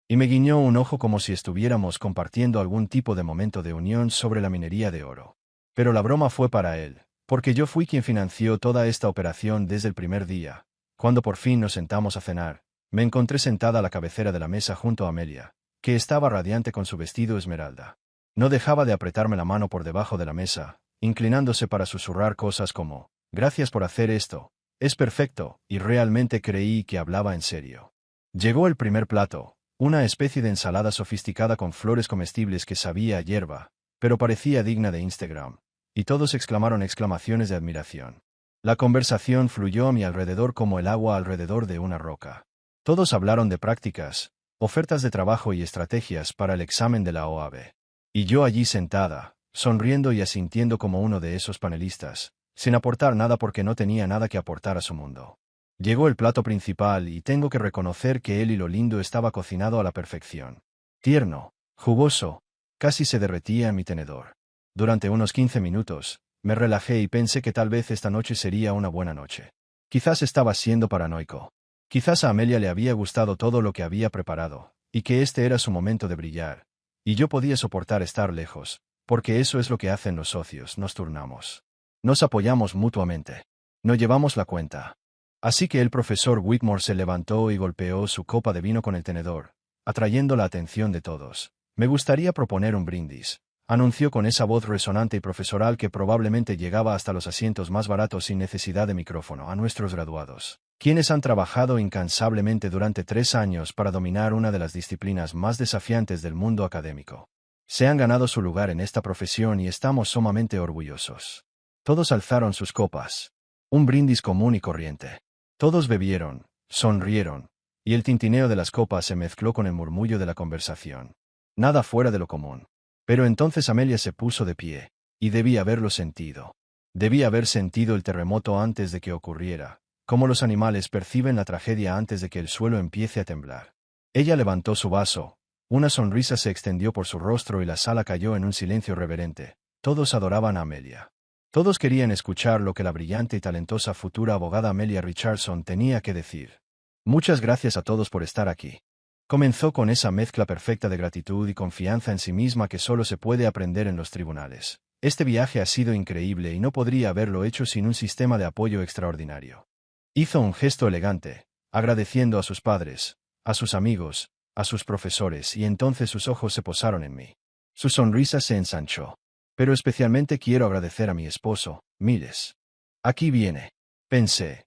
Y me guiñó un ojo como si estuviéramos compartiendo algún tipo de momento de unión sobre la minería de oro. Pero la broma fue para él, porque yo fui quien financió toda esta operación desde el primer día. Cuando por fin nos sentamos a cenar, me encontré sentada a la cabecera de la mesa junto a Amelia, que estaba radiante con su vestido esmeralda. No dejaba de apretarme la mano por debajo de la mesa, inclinándose para susurrar cosas como, gracias por hacer esto, es perfecto, y realmente creí que hablaba en serio. Llegó el primer plato, una especie de ensalada sofisticada con flores comestibles que sabía a hierba, pero parecía digna de Instagram, y todos exclamaron exclamaciones de admiración. La conversación fluyó a mi alrededor como el agua alrededor de una roca. Todos hablaron de prácticas, ofertas de trabajo y estrategias para el examen de la OAB. Y yo allí sentada, sonriendo y asintiendo como uno de esos panelistas, sin aportar nada porque no tenía nada que aportar a su mundo. Llegó el plato principal y tengo que reconocer que él y lo lindo estaba cocinado a la perfección. Tierno, jugoso, casi se derretía en mi tenedor. Durante unos 15 minutos, me relajé y pensé que tal vez esta noche sería una buena noche. Quizás estaba siendo paranoico. Quizás a Amelia le había gustado todo lo que había preparado, y que este era su momento de brillar. Y yo podía soportar estar lejos, porque eso es lo que hacen los socios, nos turnamos. Nos apoyamos mutuamente. No llevamos la cuenta. Así que el profesor Whitmore se levantó y golpeó su copa de vino con el tenedor, atrayendo la atención de todos. Me gustaría proponer un brindis, anunció con esa voz resonante y profesoral que probablemente llegaba hasta los asientos más baratos sin necesidad de micrófono, a nuestros graduados, quienes han trabajado incansablemente durante 3 años para dominar una de las disciplinas más desafiantes del mundo académico. Se han ganado su lugar en esta profesión y estamos sumamente orgullosos. Todos alzaron sus copas. Un brindis común y corriente. Todos bebieron, sonrieron, y el tintineo de las copas se mezcló con el murmullo de la conversación. Nada fuera de lo común. Pero entonces Amelia se puso de pie, y debía haberlo sentido. Debía haber sentido el terremoto antes de que ocurriera, como los animales perciben la tragedia antes de que el suelo empiece a temblar. Ella levantó su vaso, una sonrisa se extendió por su rostro y la sala cayó en un silencio reverente. Todos adoraban a Amelia. Todos querían escuchar lo que la brillante y talentosa futura abogada Amelia Richardson tenía que decir. Muchas gracias a todos por estar aquí. Comenzó con esa mezcla perfecta de gratitud y confianza en sí misma que solo se puede aprender en los tribunales. Este viaje ha sido increíble y no podría haberlo hecho sin un sistema de apoyo extraordinario. Hizo un gesto elegante, agradeciendo a sus padres, a sus amigos, a sus profesores, y entonces sus ojos se posaron en mí. Su sonrisa se ensanchó. Pero especialmente quiero agradecer a mi esposo, Miles. Aquí viene. Pensé.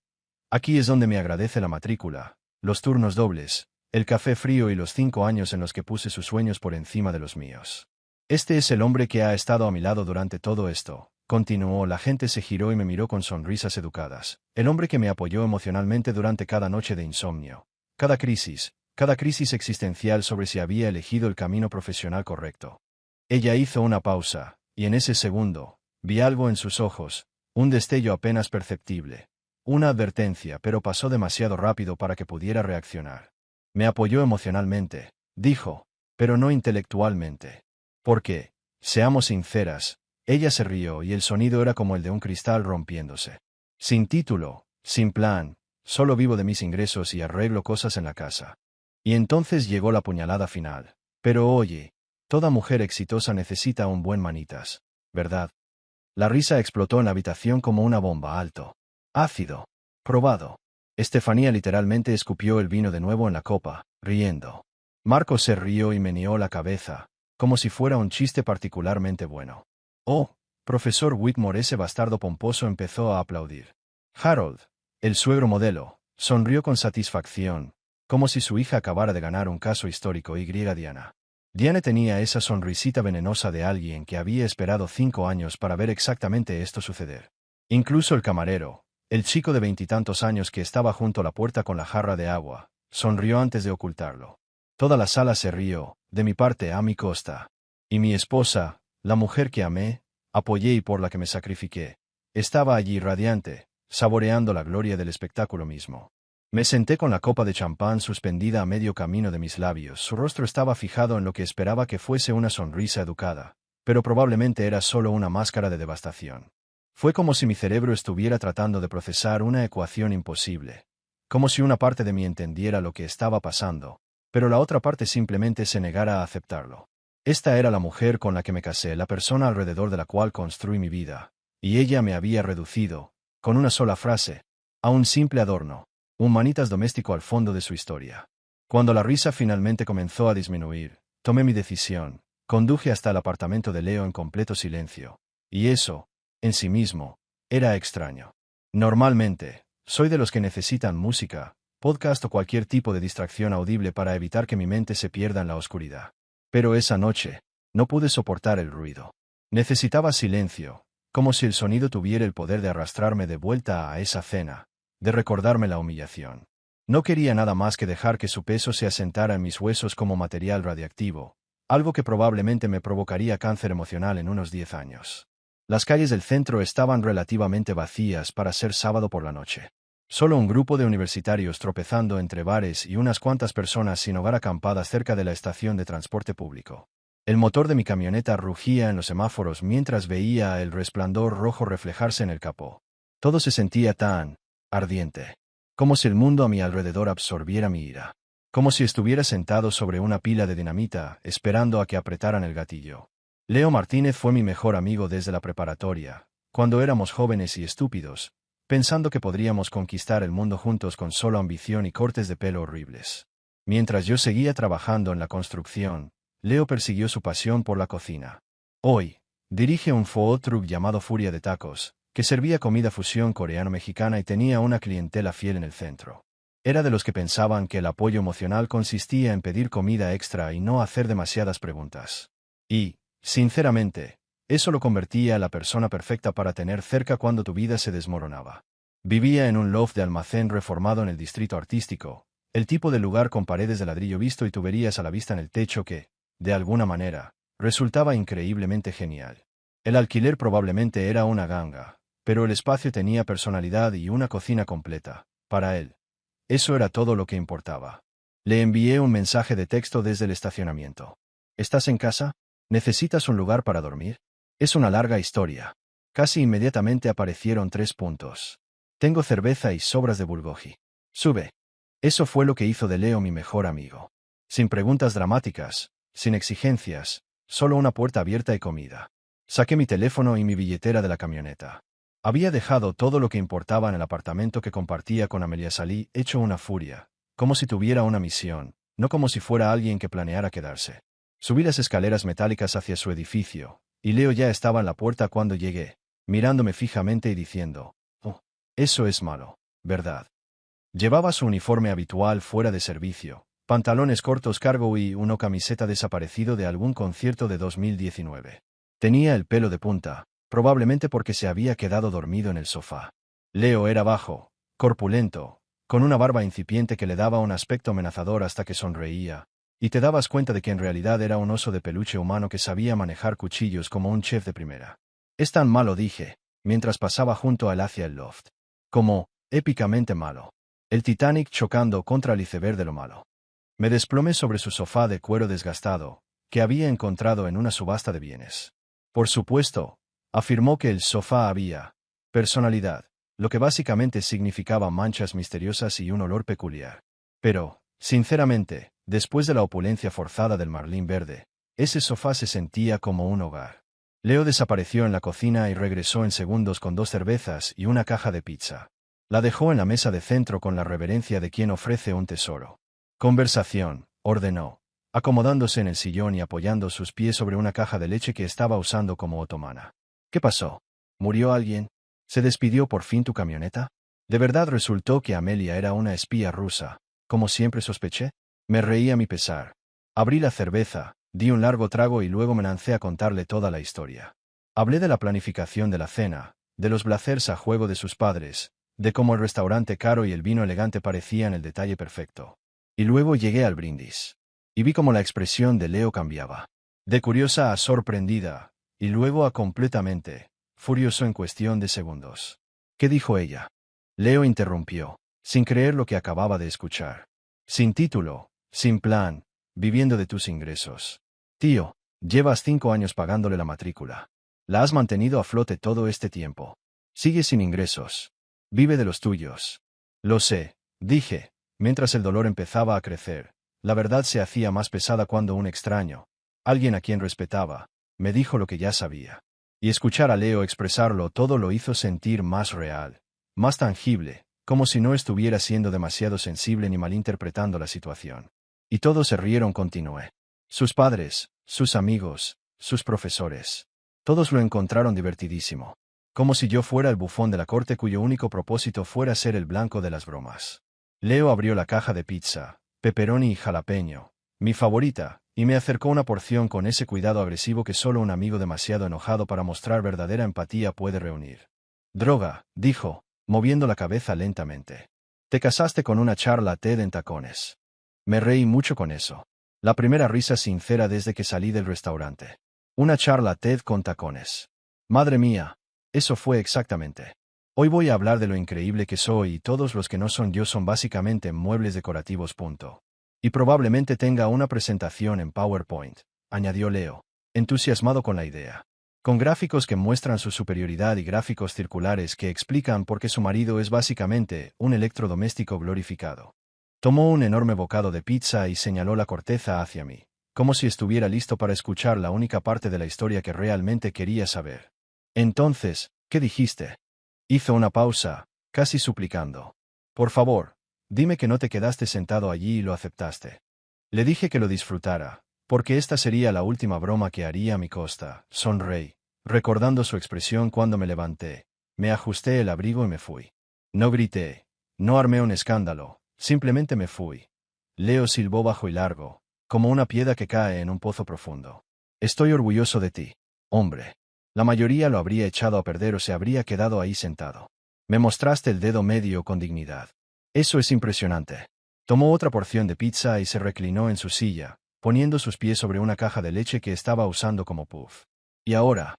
Aquí es donde me agradece la matrícula, los turnos dobles, el café frío y los 5 años en los que puse sus sueños por encima de los míos. Este es el hombre que ha estado a mi lado durante todo esto, continuó. La gente se giró y me miró con sonrisas educadas. El hombre que me apoyó emocionalmente durante cada noche de insomnio. Cada crisis existencial sobre si había elegido el camino profesional correcto. Ella hizo una pausa. Y en ese segundo, vi algo en sus ojos, un destello apenas perceptible. Una advertencia, pero pasó demasiado rápido para que pudiera reaccionar. Me apoyó emocionalmente, dijo, pero no intelectualmente. Porque, seamos sinceras, ella se rió y el sonido era como el de un cristal rompiéndose. Sin título, sin plan, solo vivo de mis ingresos y arreglo cosas en la casa. Y entonces llegó la puñalada final. Pero oye, toda mujer exitosa necesita un buen manitas, ¿verdad? La risa explotó en la habitación como una bomba alto. Ácido. Probado. Estefanía literalmente escupió el vino de nuevo en la copa, riendo. Marco se rió y meneó la cabeza, como si fuera un chiste particularmente bueno. Oh, profesor Whitmore, ese bastardo pomposo empezó a aplaudir. Harold, el suegro modelo, sonrió con satisfacción, como si su hija acabara de ganar un caso histórico. Diana. Diane tenía esa sonrisita venenosa de alguien que había esperado 5 años para ver exactamente esto suceder. Incluso el camarero, el chico de 20 años que estaba junto a la puerta con la jarra de agua, sonrió antes de ocultarlo. Toda la sala se rió, de mi parte a mi costa. Y mi esposa, la mujer que amé, apoyé y por la que me sacrifiqué, estaba allí radiante, saboreando la gloria del espectáculo mismo. Me senté con la copa de champán suspendida a medio camino de mis labios. Su rostro estaba fijado en lo que esperaba que fuese una sonrisa educada, pero probablemente era solo una máscara de devastación. Fue como si mi cerebro estuviera tratando de procesar una ecuación imposible, como si una parte de mí entendiera lo que estaba pasando, pero la otra parte simplemente se negara a aceptarlo. Esta era la mujer con la que me casé, la persona alrededor de la cual construí mi vida, y ella me había reducido, con una sola frase, a un simple adorno, un manitas doméstico al fondo de su historia. Cuando la risa finalmente comenzó a disminuir, tomé mi decisión, conduje hasta el apartamento de Leo en completo silencio, y eso, en sí mismo, era extraño. Normalmente, soy de los que necesitan música, podcast o cualquier tipo de distracción audible para evitar que mi mente se pierda en la oscuridad. Pero esa noche, no pude soportar el ruido. Necesitaba silencio, como si el sonido tuviera el poder de arrastrarme de vuelta a esa cena, de recordarme la humillación. No quería nada más que dejar que su peso se asentara en mis huesos como material radiactivo, algo que probablemente me provocaría cáncer emocional en unos 10 años. Las calles del centro estaban relativamente vacías para ser sábado por la noche. Solo un grupo de universitarios tropezando entre bares y unas cuantas personas sin hogar acampadas cerca de la estación de transporte público. El motor de mi camioneta rugía en los semáforos mientras veía el resplandor rojo reflejarse en el capó. Todo se sentía tan ardiente, como si el mundo a mi alrededor absorbiera mi ira, como si estuviera sentado sobre una pila de dinamita, esperando a que apretaran el gatillo. Leo Martínez fue mi mejor amigo desde la preparatoria, cuando éramos jóvenes y estúpidos, pensando que podríamos conquistar el mundo juntos con solo ambición y cortes de pelo horribles. Mientras yo seguía trabajando en la construcción, Leo persiguió su pasión por la cocina. Hoy, dirige un food truck llamado Furia de Tacos, que servía comida fusión coreano-mexicana y tenía una clientela fiel en el centro. Era de los que pensaban que el apoyo emocional consistía en pedir comida extra y no hacer demasiadas preguntas. Y, sinceramente, eso lo convertía en la persona perfecta para tener cerca cuando tu vida se desmoronaba. Vivía en un loft de almacén reformado en el distrito artístico, el tipo de lugar con paredes de ladrillo visto y tuberías a la vista en el techo que, de alguna manera, resultaba increíblemente genial. El alquiler probablemente era una ganga, pero el espacio tenía personalidad y una cocina completa, para él. Eso era todo lo que importaba. Le envié un mensaje de texto desde el estacionamiento. ¿Estás en casa? ¿Necesitas un lugar para dormir? Es una larga historia. Casi inmediatamente aparecieron 3 puntos. Tengo cerveza y sobras de bulgogi. Sube. Eso fue lo que hizo de Leo mi mejor amigo. Sin preguntas dramáticas, sin exigencias, solo una puerta abierta y comida. Saqué mi teléfono y mi billetera de la camioneta. Había dejado todo lo que importaba en el apartamento que compartía con Amelia. Salí hecho una furia, como si tuviera una misión, no como si fuera alguien que planeara quedarse. Subí las escaleras metálicas hacia su edificio, y Leo ya estaba en la puerta cuando llegué, mirándome fijamente y diciendo, «Oh, eso es malo, ¿verdad?» Llevaba su uniforme habitual fuera de servicio, pantalones cortos cargo y una camiseta desaparecido de algún concierto de 2019. Tenía el pelo de punta, probablemente porque se había quedado dormido en el sofá. Leo era bajo, corpulento, con una barba incipiente que le daba un aspecto amenazador hasta que sonreía, y te dabas cuenta de que en realidad era un oso de peluche humano que sabía manejar cuchillos como un chef de primera. «Es tan malo», dije, mientras pasaba junto a él hacia el loft. «Como, épicamente malo. El Titanic chocando contra el iceberg de lo malo». Me desplomé sobre su sofá de cuero desgastado, que había encontrado en una subasta de bienes. Por supuesto, afirmó que el sofá había personalidad, lo que básicamente significaba manchas misteriosas y un olor peculiar. Pero, sinceramente, después de la opulencia forzada del marlín verde, ese sofá se sentía como un hogar. Leo desapareció en la cocina y regresó en segundos con 2 cervezas y una caja de pizza. La dejó en la mesa de centro con la reverencia de quien ofrece un tesoro. Conversación, ordenó, acomodándose en el sillón y apoyando sus pies sobre una caja de leche que estaba usando como otomana. ¿Qué pasó? ¿Murió alguien? ¿Se despidió por fin tu camioneta? ¿De verdad resultó que Amelia era una espía rusa, como siempre sospeché? Me reí a mi pesar. Abrí la cerveza, di un largo trago y luego me lancé a contarle toda la historia. Hablé de la planificación de la cena, de los blazers a juego de sus padres, de cómo el restaurante caro y el vino elegante parecían el detalle perfecto. Y luego llegué al brindis. Y vi cómo la expresión de Leo cambiaba. De curiosa a sorprendida, y luego a completamente furioso en cuestión de segundos. ¿Qué dijo ella? Leo interrumpió, sin creer lo que acababa de escuchar. Sin título, sin plan, viviendo de tus ingresos. Tío, llevas 5 años pagándole la matrícula. La has mantenido a flote todo este tiempo. Sigue sin ingresos. Vive de los tuyos. Lo sé, dije, mientras el dolor empezaba a crecer. La verdad se hacía más pesada cuando un extraño, alguien a quien respetaba, me dijo lo que ya sabía. Y escuchar a Leo expresarlo todo lo hizo sentir más real, más tangible, como si no estuviera siendo demasiado sensible ni malinterpretando la situación. Y todos se rieron, continué. Sus padres, sus amigos, sus profesores. Todos lo encontraron divertidísimo. Como si yo fuera el bufón de la corte cuyo único propósito fuera ser el blanco de las bromas. Leo abrió la caja de pizza, pepperoni y jalapeño, mi favorita, y me acercó una porción con ese cuidado agresivo que solo un amigo demasiado enojado para mostrar verdadera empatía puede reunir. Droga, dijo, moviendo la cabeza lentamente. Te casaste con una charla TED en tacones. Me reí mucho con eso. La primera risa sincera desde que salí del restaurante. Una charla TED con tacones. Madre mía, eso fue exactamente. Hoy voy a hablar de lo increíble que soy y todos los que no son yo son básicamente muebles decorativos. Y probablemente tenga una presentación en PowerPoint, añadió Leo, entusiasmado con la idea. Con gráficos que muestran su superioridad y gráficos circulares que explican por qué su marido es básicamente un electrodoméstico glorificado. Tomó un enorme bocado de pizza y señaló la corteza hacia mí, como si estuviera listo para escuchar la única parte de la historia que realmente quería saber. Entonces, ¿qué dijiste? Hizo una pausa, casi suplicando. Por favor, dime que no te quedaste sentado allí y lo aceptaste. Le dije que lo disfrutara, porque esta sería la última broma que haría a mi costa. Sonreí, recordando su expresión cuando me levanté. Me ajusté el abrigo y me fui. No grité, no armé un escándalo, simplemente me fui. Leo silbó bajo y largo, como una piedra que cae en un pozo profundo. Estoy orgulloso de ti, hombre. La mayoría lo habría echado a perder o se habría quedado ahí sentado. Me mostraste el dedo medio con dignidad. Eso es impresionante. Tomó otra porción de pizza y se reclinó en su silla, poniendo sus pies sobre una caja de leche que estaba usando como puff. ¿Y ahora?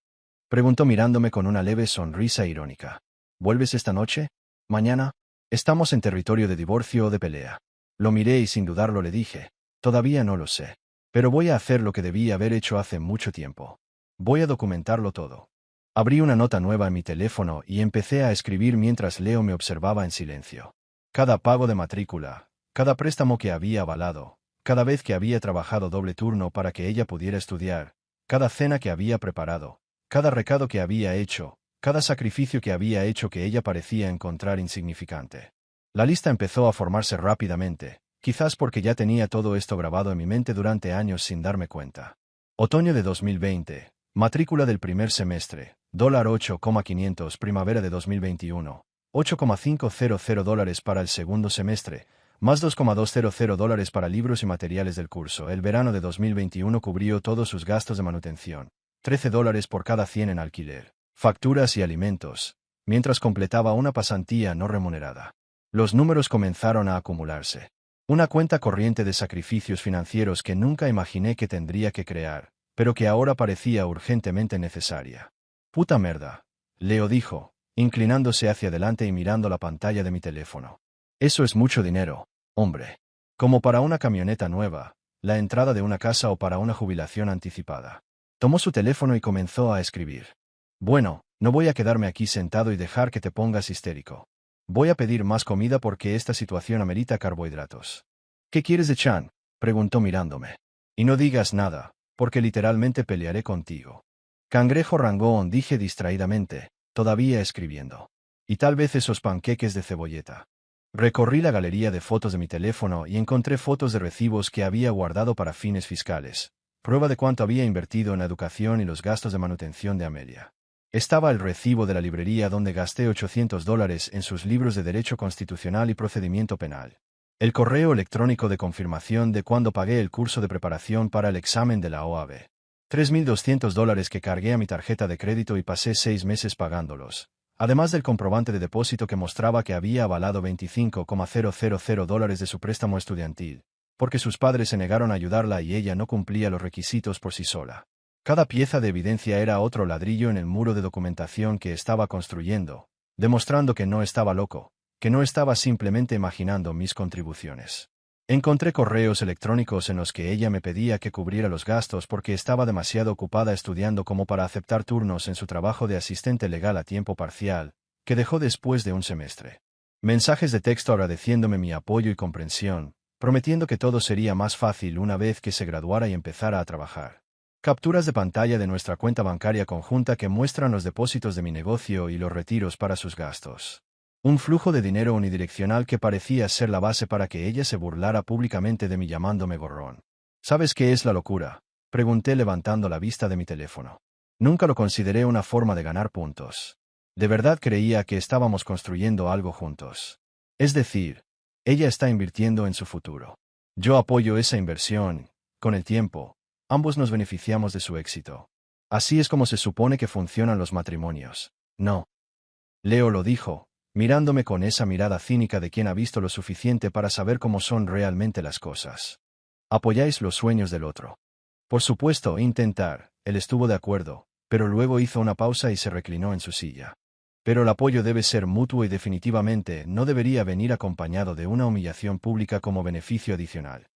Preguntó mirándome con una leve sonrisa irónica. ¿Vuelves esta noche? ¿Mañana? Estamos en territorio de divorcio o de pelea. Lo miré y sin dudarlo le dije. Todavía no lo sé. Pero voy a hacer lo que debí haber hecho hace mucho tiempo. Voy a documentarlo todo. Abrí una nota nueva en mi teléfono y empecé a escribir mientras Leo me observaba en silencio. Cada pago de matrícula, cada préstamo que había avalado, cada vez que había trabajado doble turno para que ella pudiera estudiar, cada cena que había preparado, cada recado que había hecho, cada sacrificio que había hecho que ella parecía encontrar insignificante. La lista empezó a formarse rápidamente, quizás porque ya tenía todo esto grabado en mi mente durante años sin darme cuenta. Otoño de 2020. Matrícula del primer semestre, $8,500. Primavera de 2021, $8,500 para el segundo semestre, más $2,200 para libros y materiales del curso. El verano de 2021 cubrió todos sus gastos de manutención, $13 por cada 100 en alquiler, facturas y alimentos, mientras completaba una pasantía no remunerada. Los números comenzaron a acumularse. Una cuenta corriente de sacrificios financieros que nunca imaginé que tendría que crear, pero que ahora parecía urgentemente necesaria. Puta merda, Leo dijo, inclinándose hacia adelante y mirando la pantalla de mi teléfono. Eso es mucho dinero, hombre. Como para una camioneta nueva, la entrada de una casa o para una jubilación anticipada. Tomó su teléfono y comenzó a escribir. Bueno, no voy a quedarme aquí sentado y dejar que te pongas histérico. Voy a pedir más comida porque esta situación amerita carbohidratos. ¿Qué quieres de Chan? Preguntó mirándome. Y no digas nada, porque literalmente pelearé contigo. Cangrejo rangón, dije distraídamente, todavía escribiendo. Y tal vez esos panqueques de cebolleta. Recorrí la galería de fotos de mi teléfono y encontré fotos de recibos que había guardado para fines fiscales, prueba de cuánto había invertido en la educación y los gastos de manutención de Amelia. Estaba el recibo de la librería donde gasté $800 en sus libros de Derecho Constitucional y Procedimiento Penal. El correo electrónico de confirmación de cuando pagué el curso de preparación para el examen de la OAB. $3,200 que cargué a mi tarjeta de crédito y pasé 6 meses pagándolos, además del comprobante de depósito que mostraba que había avalado $25,000 de su préstamo estudiantil, porque sus padres se negaron a ayudarla y ella no cumplía los requisitos por sí sola. Cada pieza de evidencia era otro ladrillo en el muro de documentación que estaba construyendo, demostrando que no estaba loco, que no estaba simplemente imaginando mis contribuciones. Encontré correos electrónicos en los que ella me pedía que cubriera los gastos porque estaba demasiado ocupada estudiando como para aceptar turnos en su trabajo de asistente legal a tiempo parcial, que dejó después de un semestre. Mensajes de texto agradeciéndome mi apoyo y comprensión, prometiendo que todo sería más fácil una vez que se graduara y empezara a trabajar. Capturas de pantalla de nuestra cuenta bancaria conjunta que muestran los depósitos de mi negocio y los retiros para sus gastos. Un flujo de dinero unidireccional que parecía ser la base para que ella se burlara públicamente de mí llamándome gorrón. ¿Sabes qué es la locura?, pregunté levantando la vista de mi teléfono. Nunca lo consideré una forma de ganar puntos. De verdad creía que estábamos construyendo algo juntos. Es decir, ella está invirtiendo en su futuro. Yo apoyo esa inversión. Con el tiempo, ambos nos beneficiamos de su éxito. Así es como se supone que funcionan los matrimonios. No. Leo lo dijo, mirándome con esa mirada cínica de quien ha visto lo suficiente para saber cómo son realmente las cosas. Apoyáis los sueños del otro. Por supuesto, intentar, él estuvo de acuerdo, pero luego hizo una pausa y se reclinó en su silla. Pero el apoyo debe ser mutuo y definitivamente no debería venir acompañado de una humillación pública como beneficio adicional.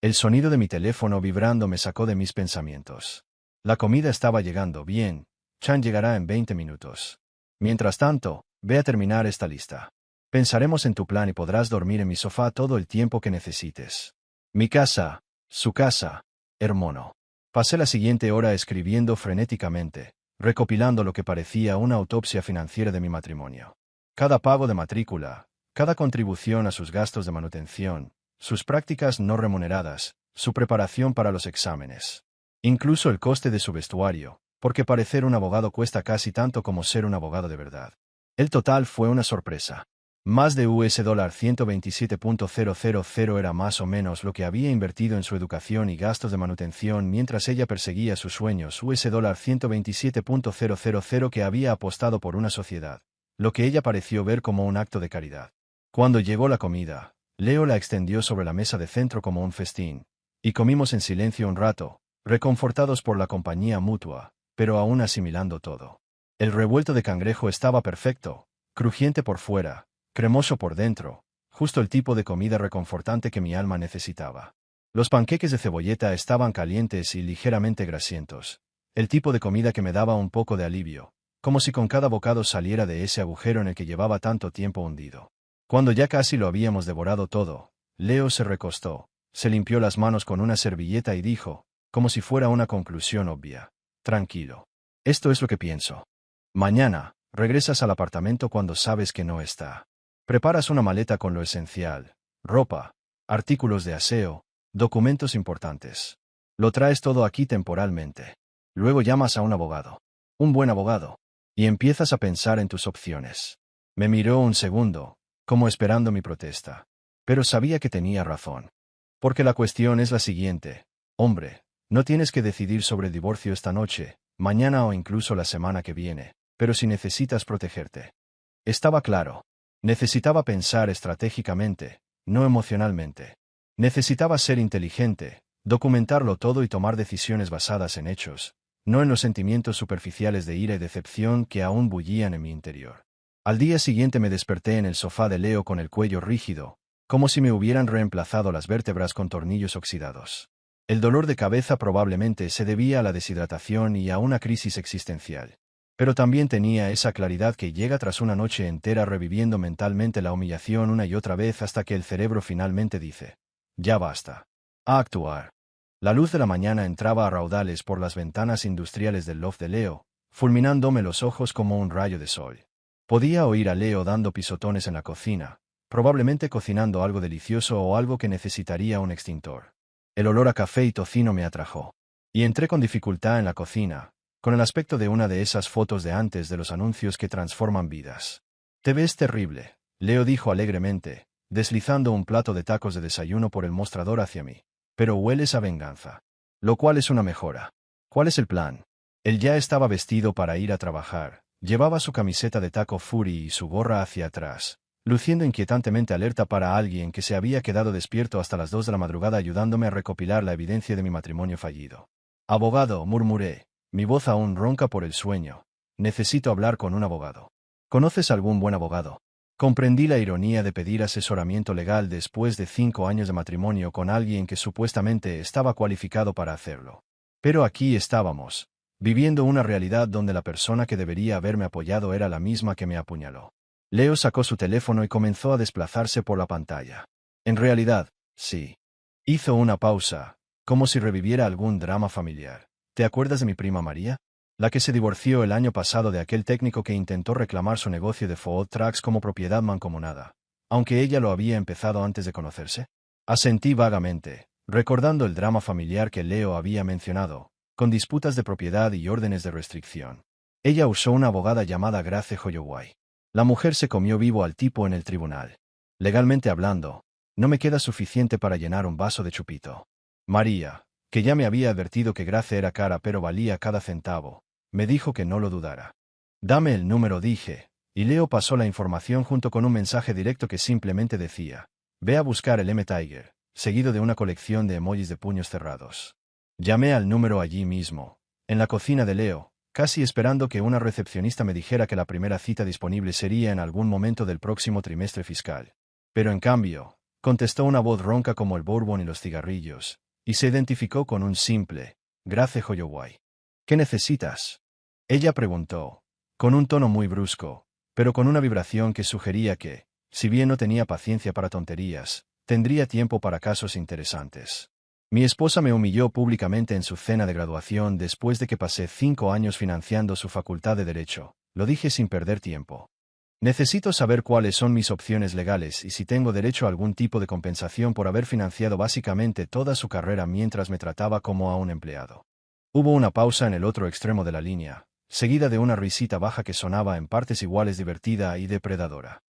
El sonido de mi teléfono vibrando me sacó de mis pensamientos. La comida estaba llegando bien. Chan llegará en 20 minutos. Mientras tanto, ve a terminar esta lista. Pensaremos en tu plan y podrás dormir en mi sofá todo el tiempo que necesites. Mi casa, su casa, hermano. Pasé la siguiente hora escribiendo frenéticamente, recopilando lo que parecía una autopsia financiera de mi matrimonio. Cada pago de matrícula, cada contribución a sus gastos de manutención, sus prácticas no remuneradas, su preparación para los exámenes. Incluso el coste de su vestuario, porque parecer un abogado cuesta casi tanto como ser un abogado de verdad. El total fue una sorpresa. Más de $127,000 era más o menos lo que había invertido en su educación y gastos de manutención mientras ella perseguía sus sueños, $127,000 que había apostado por una sociedad, lo que ella pareció ver como un acto de caridad. Cuando llegó la comida, Leo la extendió sobre la mesa de centro como un festín, y comimos en silencio un rato, reconfortados por la compañía mutua, pero aún asimilando todo. El revuelto de cangrejo estaba perfecto, crujiente por fuera, cremoso por dentro, justo el tipo de comida reconfortante que mi alma necesitaba. Los panqueques de cebolleta estaban calientes y ligeramente grasientos, el tipo de comida que me daba un poco de alivio, como si con cada bocado saliera de ese agujero en el que llevaba tanto tiempo hundido. Cuando ya casi lo habíamos devorado todo, Leo se recostó, se limpió las manos con una servilleta y dijo, como si fuera una conclusión obvia: tranquilo. Esto es lo que pienso. Mañana, regresas al apartamento cuando sabes que no está. Preparas una maleta con lo esencial: ropa, artículos de aseo, documentos importantes. Lo traes todo aquí temporalmente. Luego llamas a un abogado. Un buen abogado. Y empiezas a pensar en tus opciones. Me miró un segundo, como esperando mi protesta. Pero sabía que tenía razón. Porque la cuestión es la siguiente: hombre, no tienes que decidir sobre el divorcio esta noche, mañana o incluso la semana que viene, pero si necesitas protegerte. Estaba claro. Necesitaba pensar estratégicamente, no emocionalmente. Necesitaba ser inteligente, documentarlo todo y tomar decisiones basadas en hechos, no en los sentimientos superficiales de ira y decepción que aún bullían en mi interior. Al día siguiente me desperté en el sofá de Leo con el cuello rígido, como si me hubieran reemplazado las vértebras con tornillos oxidados. El dolor de cabeza probablemente se debía a la deshidratación y a una crisis existencial. Pero también tenía esa claridad que llega tras una noche entera reviviendo mentalmente la humillación una y otra vez hasta que el cerebro finalmente dice: ya basta. A actuar. La luz de la mañana entraba a raudales por las ventanas industriales del loft de Leo, fulminándome los ojos como un rayo de sol. Podía oír a Leo dando pisotones en la cocina, probablemente cocinando algo delicioso o algo que necesitaría un extintor. El olor a café y tocino me atrajo. Y entré con dificultad en la cocina, con el aspecto de una de esas fotos de antes de los anuncios que transforman vidas. «Te ves terrible», Leo dijo alegremente, deslizando un plato de tacos de desayuno por el mostrador hacia mí. «Pero hueles a venganza. Lo cual es una mejora. ¿Cuál es el plan?» Él ya estaba vestido para ir a trabajar. Llevaba su camiseta de taco Fury y su gorra hacia atrás, luciendo inquietantemente alerta para alguien que se había quedado despierto hasta las 2 de la madrugada ayudándome a recopilar la evidencia de mi matrimonio fallido. «Abogado», murmuré, mi voz aún ronca por el sueño. «Necesito hablar con un abogado». «¿Conoces algún buen abogado?» Comprendí la ironía de pedir asesoramiento legal después de 5 años de matrimonio con alguien que supuestamente estaba cualificado para hacerlo. Pero aquí estábamos, viviendo una realidad donde la persona que debería haberme apoyado era la misma que me apuñaló. Leo sacó su teléfono y comenzó a desplazarse por la pantalla. En realidad, sí. Hizo una pausa, como si reviviera algún drama familiar. ¿Te acuerdas de mi prima María? La que se divorció el año pasado de aquel técnico que intentó reclamar su negocio de Ford Trucks como propiedad mancomunada, aunque ella lo había empezado antes de conocerse. Asentí vagamente, recordando el drama familiar que Leo había mencionado, con disputas de propiedad y órdenes de restricción. Ella usó una abogada llamada Grace Holloway. La mujer se comió vivo al tipo en el tribunal. Legalmente hablando, no me queda suficiente para llenar un vaso de chupito. María, que ya me había advertido que Grace era cara pero valía cada centavo, me dijo que no lo dudara. «Dame el número», dije, y Leo pasó la información junto con un mensaje directo que simplemente decía: «Ve a buscar el M. Tiger», seguido de una colección de emojis de puños cerrados. Llamé al número allí mismo, en la cocina de Leo, casi esperando que una recepcionista me dijera que la primera cita disponible sería en algún momento del próximo trimestre fiscal. Pero en cambio, contestó una voz ronca como el bourbon y los cigarrillos, y se identificó con un simple: «Grace Holloway». «¿Qué necesitas?», ella preguntó, con un tono muy brusco, pero con una vibración que sugería que, si bien no tenía paciencia para tonterías, tendría tiempo para casos interesantes. Mi esposa me humilló públicamente en su cena de graduación después de que pasé 5 años financiando su facultad de Derecho, lo dije sin perder tiempo. Necesito saber cuáles son mis opciones legales y si tengo derecho a algún tipo de compensación por haber financiado básicamente toda su carrera mientras me trataba como a un empleado. Hubo una pausa en el otro extremo de la línea, seguida de una risita baja que sonaba en partes iguales divertida y depredadora.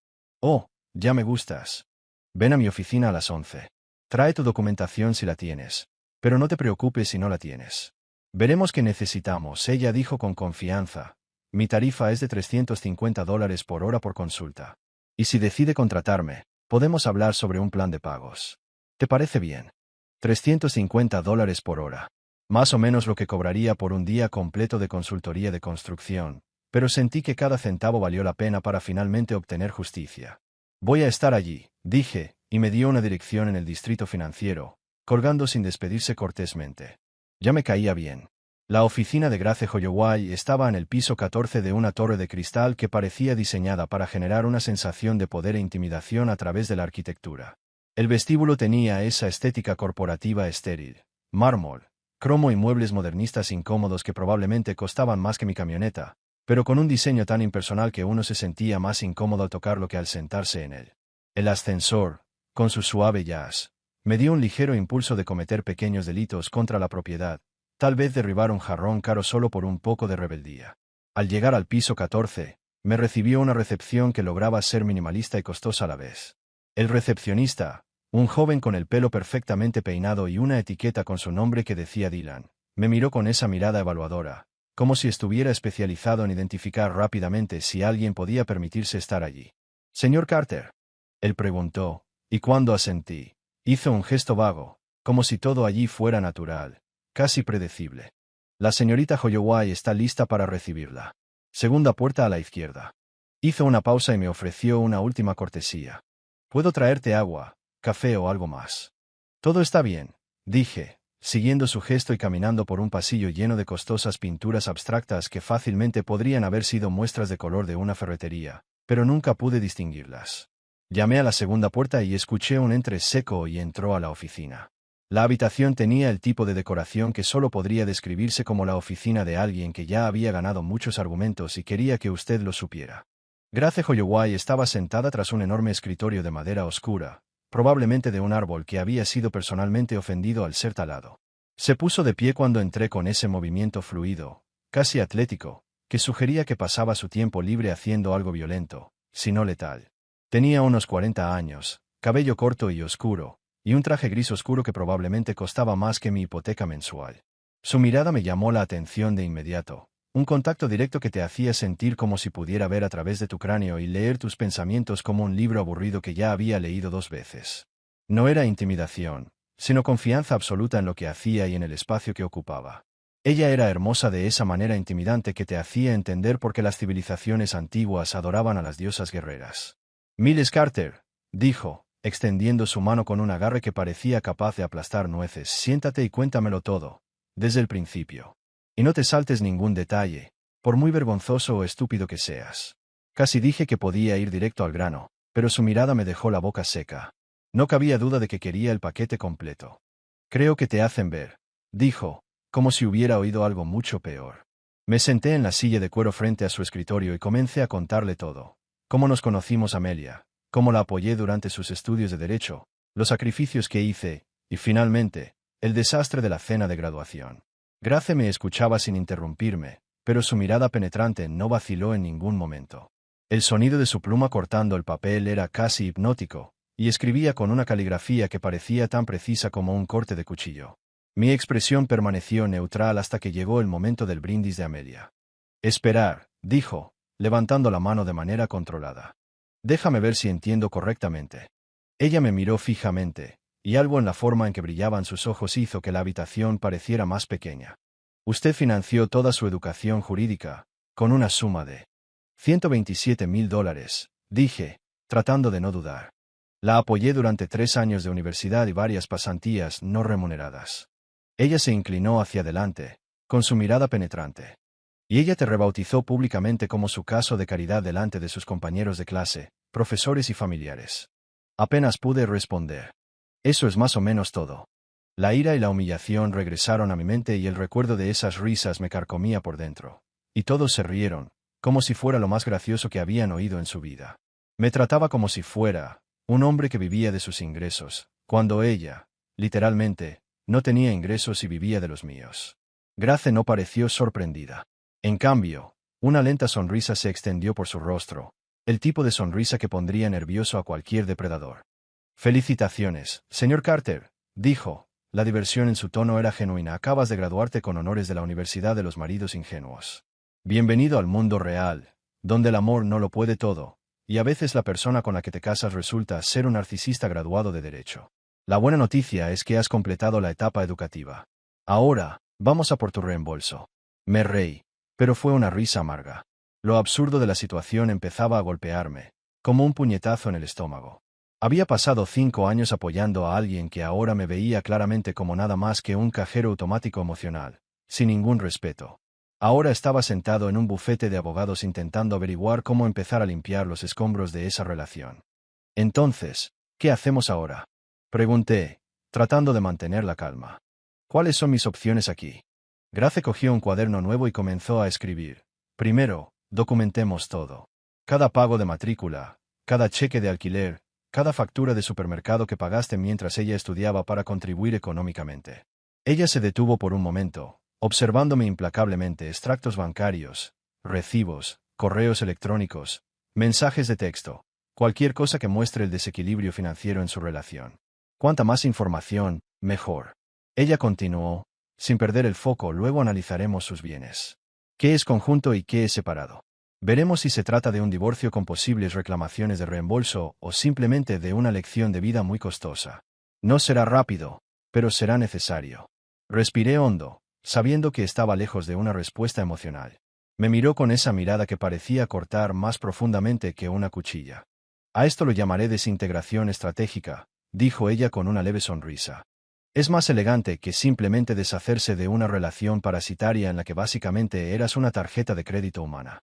«Oh, ya me gustas. Ven a mi oficina a las 11. Trae tu documentación si la tienes. Pero no te preocupes si no la tienes. Veremos qué necesitamos», ella dijo con confianza. «Mi tarifa es de $350 por hora por consulta. Y si decide contratarme, podemos hablar sobre un plan de pagos. ¿Te parece bien? $350 por hora. Más o menos lo que cobraría por un día completo de consultoría de construcción, pero sentí que cada centavo valió la pena para finalmente obtener justicia. «Voy a estar allí», dije, y me dio una dirección en el distrito financiero, colgando sin despedirse cortésmente. Ya me caía bien. La oficina de Grace Holloway estaba en el piso 14 de una torre de cristal que parecía diseñada para generar una sensación de poder e intimidación a través de la arquitectura. El vestíbulo tenía esa estética corporativa estéril, mármol, cromo y muebles modernistas incómodos que probablemente costaban más que mi camioneta, pero con un diseño tan impersonal que uno se sentía más incómodo al tocarlo que al sentarse en él. El ascensor, con su suave jazz, me dio un ligero impulso de cometer pequeños delitos contra la propiedad, tal vez derribar un jarrón caro solo por un poco de rebeldía. Al llegar al piso 14, me recibió una recepción que lograba ser minimalista y costosa a la vez. El recepcionista, un joven con el pelo perfectamente peinado y una etiqueta con su nombre que decía Dylan, me miró con esa mirada evaluadora, como si estuviera especializado en identificar rápidamente si alguien podía permitirse estar allí. «Señor Carter», él preguntó, y cuando asentí, hizo un gesto vago, como si todo allí fuera natural, casi predecible. «La señorita Holloway está lista para recibirla. Segunda puerta a la izquierda». Hizo una pausa y me ofreció una última cortesía. «¿Puedo traerte agua, café o algo más?» «Todo está bien», dije, siguiendo su gesto y caminando por un pasillo lleno de costosas pinturas abstractas que fácilmente podrían haber sido muestras de color de una ferretería, pero nunca pude distinguirlas. Llamé a la segunda puerta y escuché un entre seco y entró a la oficina. La habitación tenía el tipo de decoración que solo podría describirse como la oficina de alguien que ya había ganado muchos argumentos y quería que usted lo supiera. Grace Holloway estaba sentada tras un enorme escritorio de madera oscura, probablemente de un árbol que había sido personalmente ofendido al ser talado. Se puso de pie cuando entré con ese movimiento fluido, casi atlético, que sugería que pasaba su tiempo libre haciendo algo violento, si no letal. Tenía unos 40 años, cabello corto y oscuro, y un traje gris oscuro que probablemente costaba más que mi hipoteca mensual. Su mirada me llamó la atención de inmediato, un contacto directo que te hacía sentir como si pudiera ver a través de tu cráneo y leer tus pensamientos como un libro aburrido que ya había leído 2 veces. No era intimidación, sino confianza absoluta en lo que hacía y en el espacio que ocupaba. Ella era hermosa de esa manera intimidante que te hacía entender por qué las civilizaciones antiguas adoraban a las diosas guerreras. Miles Carter, dijo, extendiendo su mano con un agarre que parecía capaz de aplastar nueces, siéntate y cuéntamelo todo, desde el principio. Y no te saltes ningún detalle, por muy vergonzoso o estúpido que seas. Casi dije que podía ir directo al grano, pero su mirada me dejó la boca seca. No cabía duda de que quería el paquete completo. Creo que te hacen ver, dijo, como si hubiera oído algo mucho peor. Me senté en la silla de cuero frente a su escritorio y comencé a contarle todo. Cómo nos conocimos Amelia, cómo la apoyé durante sus estudios de derecho, los sacrificios que hice, y finalmente, el desastre de la cena de graduación. Grace me escuchaba sin interrumpirme, pero su mirada penetrante no vaciló en ningún momento. El sonido de su pluma cortando el papel era casi hipnótico, y escribía con una caligrafía que parecía tan precisa como un corte de cuchillo. Mi expresión permaneció neutral hasta que llegó el momento del brindis de Amelia. Esperar, dijo, levantando la mano de manera controlada. Déjame ver si entiendo correctamente. Ella me miró fijamente, y algo en la forma en que brillaban sus ojos hizo que la habitación pareciera más pequeña. Usted financió toda su educación jurídica, con una suma de $127,000, dije, tratando de no dudar. La apoyé durante 3 años de universidad y varias pasantías no remuneradas. Ella se inclinó hacia adelante, con su mirada penetrante. Y ella te rebautizó públicamente como su caso de caridad delante de sus compañeros de clase, profesores y familiares. Apenas pude responder. Eso es más o menos todo. La ira y la humillación regresaron a mi mente y el recuerdo de esas risas me carcomía por dentro. Y todos se rieron, como si fuera lo más gracioso que habían oído en su vida. Me trataba como si fuera un hombre que vivía de sus ingresos, cuando ella, literalmente, no tenía ingresos y vivía de los míos. Grace no pareció sorprendida. En cambio, una lenta sonrisa se extendió por su rostro, el tipo de sonrisa que pondría nervioso a cualquier depredador. Felicitaciones, señor Carter, dijo. La diversión en su tono era genuina. Acabas de graduarte con honores de la Universidad de los Maridos Ingenuos. Bienvenido al mundo real, donde el amor no lo puede todo, y a veces la persona con la que te casas resulta ser un narcisista graduado de Derecho. La buena noticia es que has completado la etapa educativa. Ahora, vamos a por tu reembolso. Me reí, pero fue una risa amarga. Lo absurdo de la situación empezaba a golpearme, como un puñetazo en el estómago. Había pasado 5 años apoyando a alguien que ahora me veía claramente como nada más que un cajero automático emocional, sin ningún respeto. Ahora estaba sentado en un bufete de abogados intentando averiguar cómo empezar a limpiar los escombros de esa relación. Entonces, ¿qué hacemos ahora? Pregunté, tratando de mantener la calma. ¿Cuáles son mis opciones aquí? Grace cogió un cuaderno nuevo y comenzó a escribir. Primero, documentemos todo. Cada pago de matrícula, cada cheque de alquiler, cada factura de supermercado que pagaste mientras ella estudiaba para contribuir económicamente. Ella se detuvo por un momento, observándome implacablemente extractos bancarios, recibos, correos electrónicos, mensajes de texto, cualquier cosa que muestre el desequilibrio financiero en su relación. Cuanta más información, mejor. Ella continuó, sin perder el foco, luego analizaremos sus bienes. ¿Qué es conjunto y qué es separado? Veremos si se trata de un divorcio con posibles reclamaciones de reembolso o simplemente de una lección de vida muy costosa. No será rápido, pero será necesario. Respiré hondo, sabiendo que estaba lejos de una respuesta emocional. Me miró con esa mirada que parecía cortar más profundamente que una cuchilla. A esto lo llamaré desintegración estratégica, dijo ella con una leve sonrisa. Es más elegante que simplemente deshacerse de una relación parasitaria en la que básicamente eras una tarjeta de crédito humana.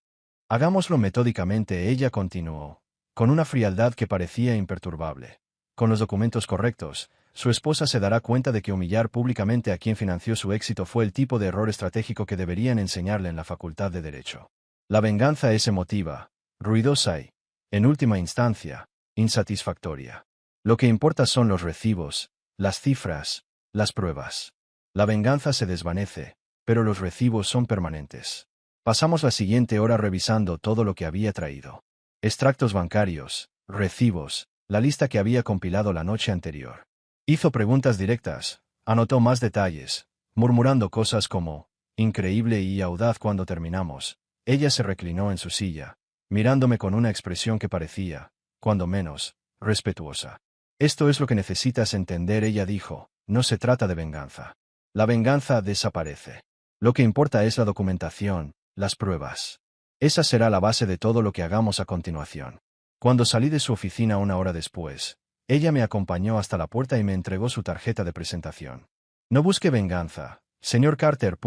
Hagámoslo metódicamente, ella continuó, con una frialdad que parecía imperturbable. Con los documentos correctos, su esposa se dará cuenta de que humillar públicamente a quien financió su éxito fue el tipo de error estratégico que deberían enseñarle en la Facultad de Derecho. La venganza es emotiva, ruidosa y, en última instancia, insatisfactoria. Lo que importa son los recibos, las cifras, las pruebas. La venganza se desvanece, pero los recibos son permanentes. Pasamos la siguiente hora revisando todo lo que había traído. Extractos bancarios, recibos, la lista que había compilado la noche anterior. Hizo preguntas directas, anotó más detalles, murmurando cosas como, increíble y audaz. Cuando terminamos, ella se reclinó en su silla, mirándome con una expresión que parecía, cuando menos, respetuosa. Esto es lo que necesitas entender, ella dijo, no se trata de venganza. La venganza desaparece. Lo que importa es la documentación, las pruebas. Esa será la base de todo lo que hagamos a continuación. Cuando salí de su oficina una hora después, ella me acompañó hasta la puerta y me entregó su tarjeta de presentación. No busque venganza, señor Carter.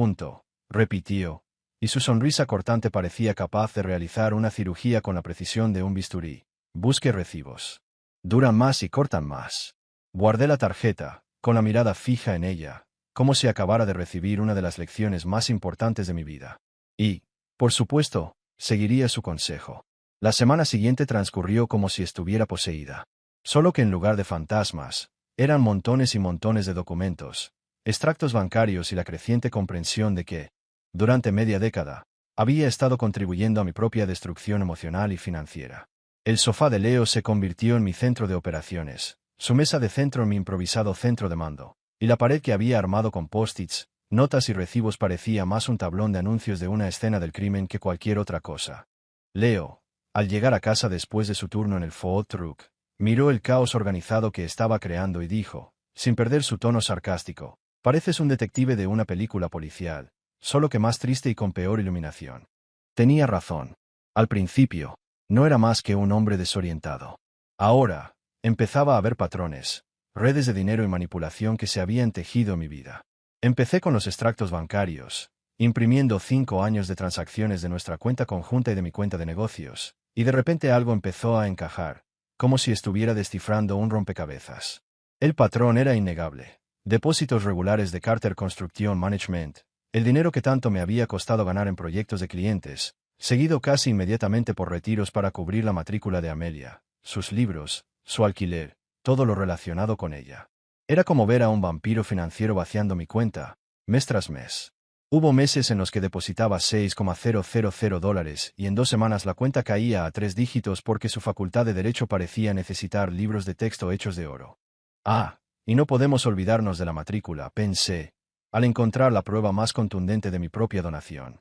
Repitió, y su sonrisa cortante parecía capaz de realizar una cirugía con la precisión de un bisturí. Busque recibos. Duran más y cortan más. Guardé la tarjeta, con la mirada fija en ella, como si acabara de recibir una de las lecciones más importantes de mi vida. Y, por supuesto, seguiría su consejo. La semana siguiente transcurrió como si estuviera poseída. Solo que en lugar de fantasmas, eran montones y montones de documentos, extractos bancarios y la creciente comprensión de que, durante media década, había estado contribuyendo a mi propia destrucción emocional y financiera. El sofá de Leo se convirtió en mi centro de operaciones, su mesa de centro en mi improvisado centro de mando, y la pared que había armado con post-its, notas y recibos parecía más un tablón de anuncios de una escena del crimen que cualquier otra cosa. Leo, al llegar a casa después de su turno en el food truck, miró el caos organizado que estaba creando y dijo, sin perder su tono sarcástico, pareces un detective de una película policial, solo que más triste y con peor iluminación. Tenía razón. Al principio, no era más que un hombre desorientado. Ahora, empezaba a ver patrones, redes de dinero y manipulación que se habían tejido en mi vida. Empecé con los extractos bancarios, imprimiendo 5 años de transacciones de nuestra cuenta conjunta y de mi cuenta de negocios, y de repente algo empezó a encajar, como si estuviera descifrando un rompecabezas. El patrón era innegable. Depósitos regulares de Carter Construction Management, el dinero que tanto me había costado ganar en proyectos de clientes, seguido casi inmediatamente por retiros para cubrir la matrícula de Amelia, sus libros, su alquiler, todo lo relacionado con ella. Era como ver a un vampiro financiero vaciando mi cuenta, mes tras mes. Hubo meses en los que depositaba $6,000 y en 2 semanas la cuenta caía a 3 dígitos porque su facultad de derecho parecía necesitar libros de texto hechos de oro. Ah, y no podemos olvidarnos de la matrícula, pensé, al encontrar la prueba más contundente de mi propia donación.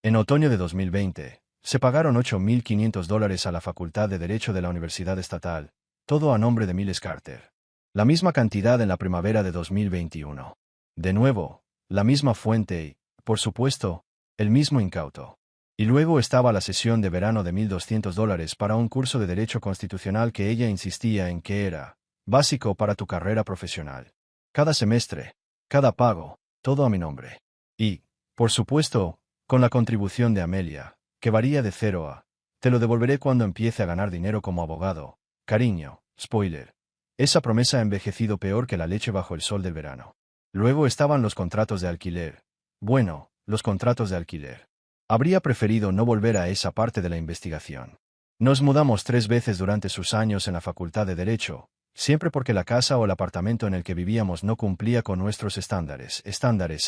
En otoño de 2020, se pagaron $8,500 a la Facultad de Derecho de la Universidad Estatal, todo a nombre de Miles Carter. La misma cantidad en la primavera de 2021. De nuevo, la misma fuente y, por supuesto, el mismo incauto. Y luego estaba la sesión de verano de $1,200 para un curso de Derecho Constitucional que ella insistía en que era básico para tu carrera profesional. Cada semestre, cada pago, todo a mi nombre. Y, por supuesto, con la contribución de Amelia, que varía de 0 a, te lo devolveré cuando empiece a ganar dinero como abogado. Cariño, spoiler. Esa promesa ha envejecido peor que la leche bajo el sol del verano. Luego estaban los contratos de alquiler. Bueno, los contratos de alquiler. Habría preferido no volver a esa parte de la investigación. Nos mudamos 3 veces durante sus años en la Facultad de Derecho, siempre porque la casa o el apartamento en el que vivíamos no cumplía con nuestros estándares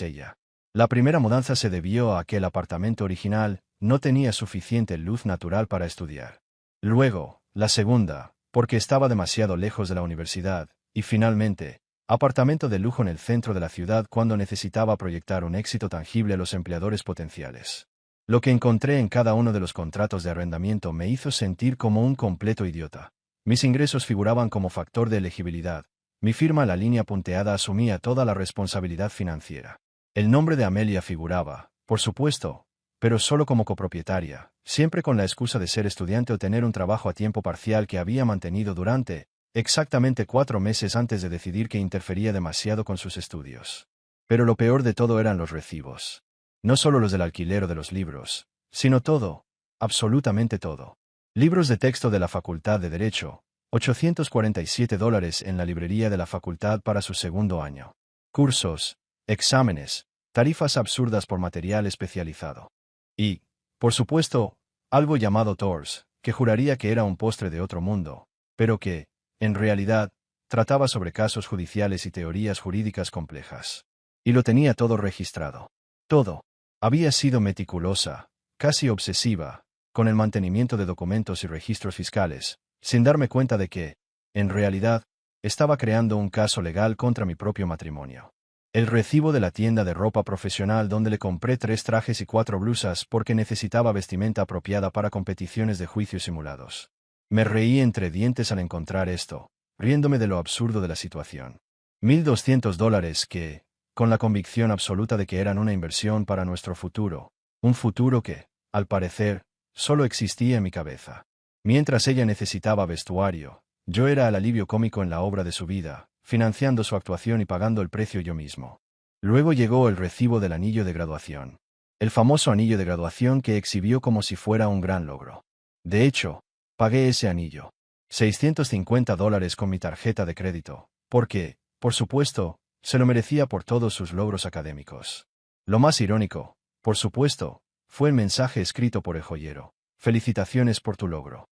ella. La primera mudanza se debió a que el apartamento original no tenía suficiente luz natural para estudiar. Luego, la segunda, porque estaba demasiado lejos de la universidad, y finalmente, apartamento de lujo en el centro de la ciudad cuando necesitaba proyectar un éxito tangible a los empleadores potenciales. Lo que encontré en cada uno de los contratos de arrendamiento me hizo sentir como un completo idiota. Mis ingresos figuraban como factor de elegibilidad. Mi firma en la línea punteada asumía toda la responsabilidad financiera. El nombre de Amelia figuraba, por supuesto, pero solo como copropietaria, siempre con la excusa de ser estudiante o tener un trabajo a tiempo parcial que había mantenido durante, exactamente 4 meses antes de decidir que interfería demasiado con sus estudios. Pero lo peor de todo eran los recibos. No solo los del alquiler o de los libros, sino todo, absolutamente todo. Libros de texto de la Facultad de Derecho, $847 en la librería de la facultad para su segundo año. Cursos, exámenes, tarifas absurdas por material especializado. Y, por supuesto, algo llamado TORS, que juraría que era un postre de otro mundo, pero que, en realidad, trataba sobre casos judiciales y teorías jurídicas complejas. Y lo tenía todo registrado. Todo. Había sido meticulosa, casi obsesiva, con el mantenimiento de documentos y registros fiscales, sin darme cuenta de que, en realidad, estaba creando un caso legal contra mi propio matrimonio. El recibo de la tienda de ropa profesional donde le compré 3 trajes y 4 blusas porque necesitaba vestimenta apropiada para competiciones de juicios simulados. Me reí entre dientes al encontrar esto, riéndome de lo absurdo de la situación. $1,200 que, con la convicción absoluta de que eran una inversión para nuestro futuro, un futuro que, al parecer, solo existía en mi cabeza. Mientras ella necesitaba vestuario, yo era el alivio cómico en la obra de su vida, financiando su actuación y pagando el precio yo mismo. Luego llegó el recibo del anillo de graduación. El famoso anillo de graduación que exhibió como si fuera un gran logro. De hecho, pagué ese anillo. $650 con mi tarjeta de crédito, porque, por supuesto, se lo merecía por todos sus logros académicos. Lo más irónico, por supuesto, fue el mensaje escrito por el joyero. Felicitaciones por tu logro.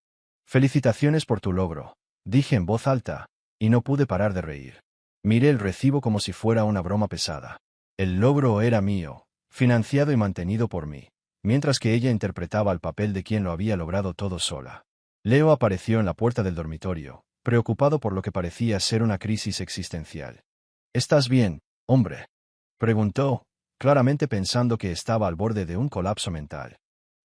Felicitaciones por tu logro, dije en voz alta, y no pude parar de reír. Miré el recibo como si fuera una broma pesada. El logro era mío, financiado y mantenido por mí, mientras que ella interpretaba el papel de quien lo había logrado todo sola. Leo apareció en la puerta del dormitorio, preocupado por lo que parecía ser una crisis existencial. ¿Estás bien, hombre?, preguntó, claramente pensando que estaba al borde de un colapso mental.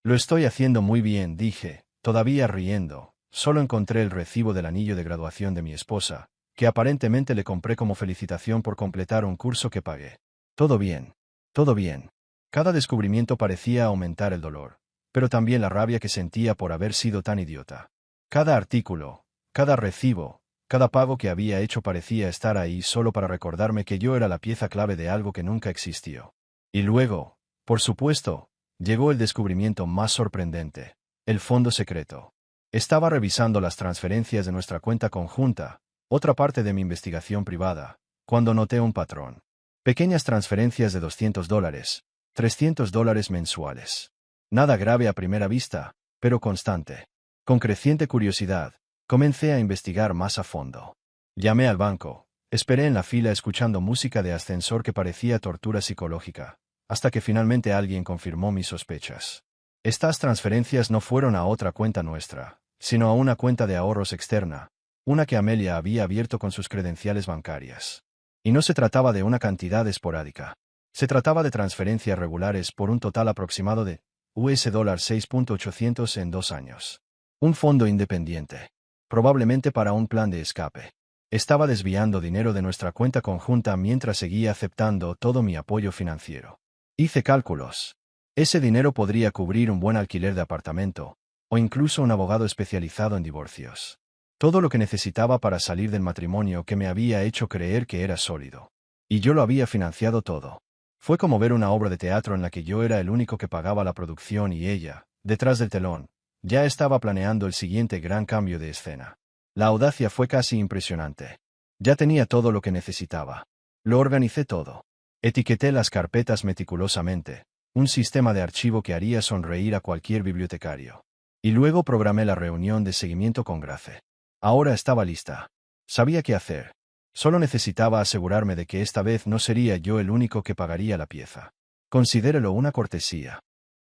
Lo estoy haciendo muy bien, dije, todavía riendo. Solo encontré el recibo del anillo de graduación de mi esposa, que aparentemente le compré como felicitación por completar un curso que pagué. Todo bien. Todo bien. Cada descubrimiento parecía aumentar el dolor, pero también la rabia que sentía por haber sido tan idiota. Cada artículo, cada recibo, cada pago que había hecho parecía estar ahí solo para recordarme que yo era la pieza clave de algo que nunca existió. Y luego, por supuesto, llegó el descubrimiento más sorprendente: el fondo secreto. Estaba revisando las transferencias de nuestra cuenta conjunta, otra parte de mi investigación privada, cuando noté un patrón. Pequeñas transferencias de $200, $300 mensuales. Nada grave a primera vista, pero constante. Con creciente curiosidad, comencé a investigar más a fondo. Llamé al banco, esperé en la fila escuchando música de ascensor que parecía tortura psicológica, hasta que finalmente alguien confirmó mis sospechas. Estas transferencias no fueron a otra cuenta nuestra, sino a una cuenta de ahorros externa, una que Amelia había abierto con sus credenciales bancarias. Y no se trataba de una cantidad esporádica. Se trataba de transferencias regulares por un total aproximado de $6.800 en 2 años. Un fondo independiente. Probablemente para un plan de escape. Estaba desviando dinero de nuestra cuenta conjunta mientras seguía aceptando todo mi apoyo financiero. Hice cálculos. Ese dinero podría cubrir un buen alquiler de apartamento, o incluso un abogado especializado en divorcios. Todo lo que necesitaba para salir del matrimonio que me había hecho creer que era sólido. Y yo lo había financiado todo. Fue como ver una obra de teatro en la que yo era el único que pagaba la producción y ella, detrás del telón, ya estaba planeando el siguiente gran cambio de escena. La audacia fue casi impresionante. Ya tenía todo lo que necesitaba. Lo organicé todo. Etiqueté las carpetas meticulosamente, un sistema de archivo que haría sonreír a cualquier bibliotecario. Y luego programé la reunión de seguimiento con Grace. Ahora estaba lista. Sabía qué hacer. Solo necesitaba asegurarme de que esta vez no sería yo el único que pagaría la pieza. Considérelo una cortesía.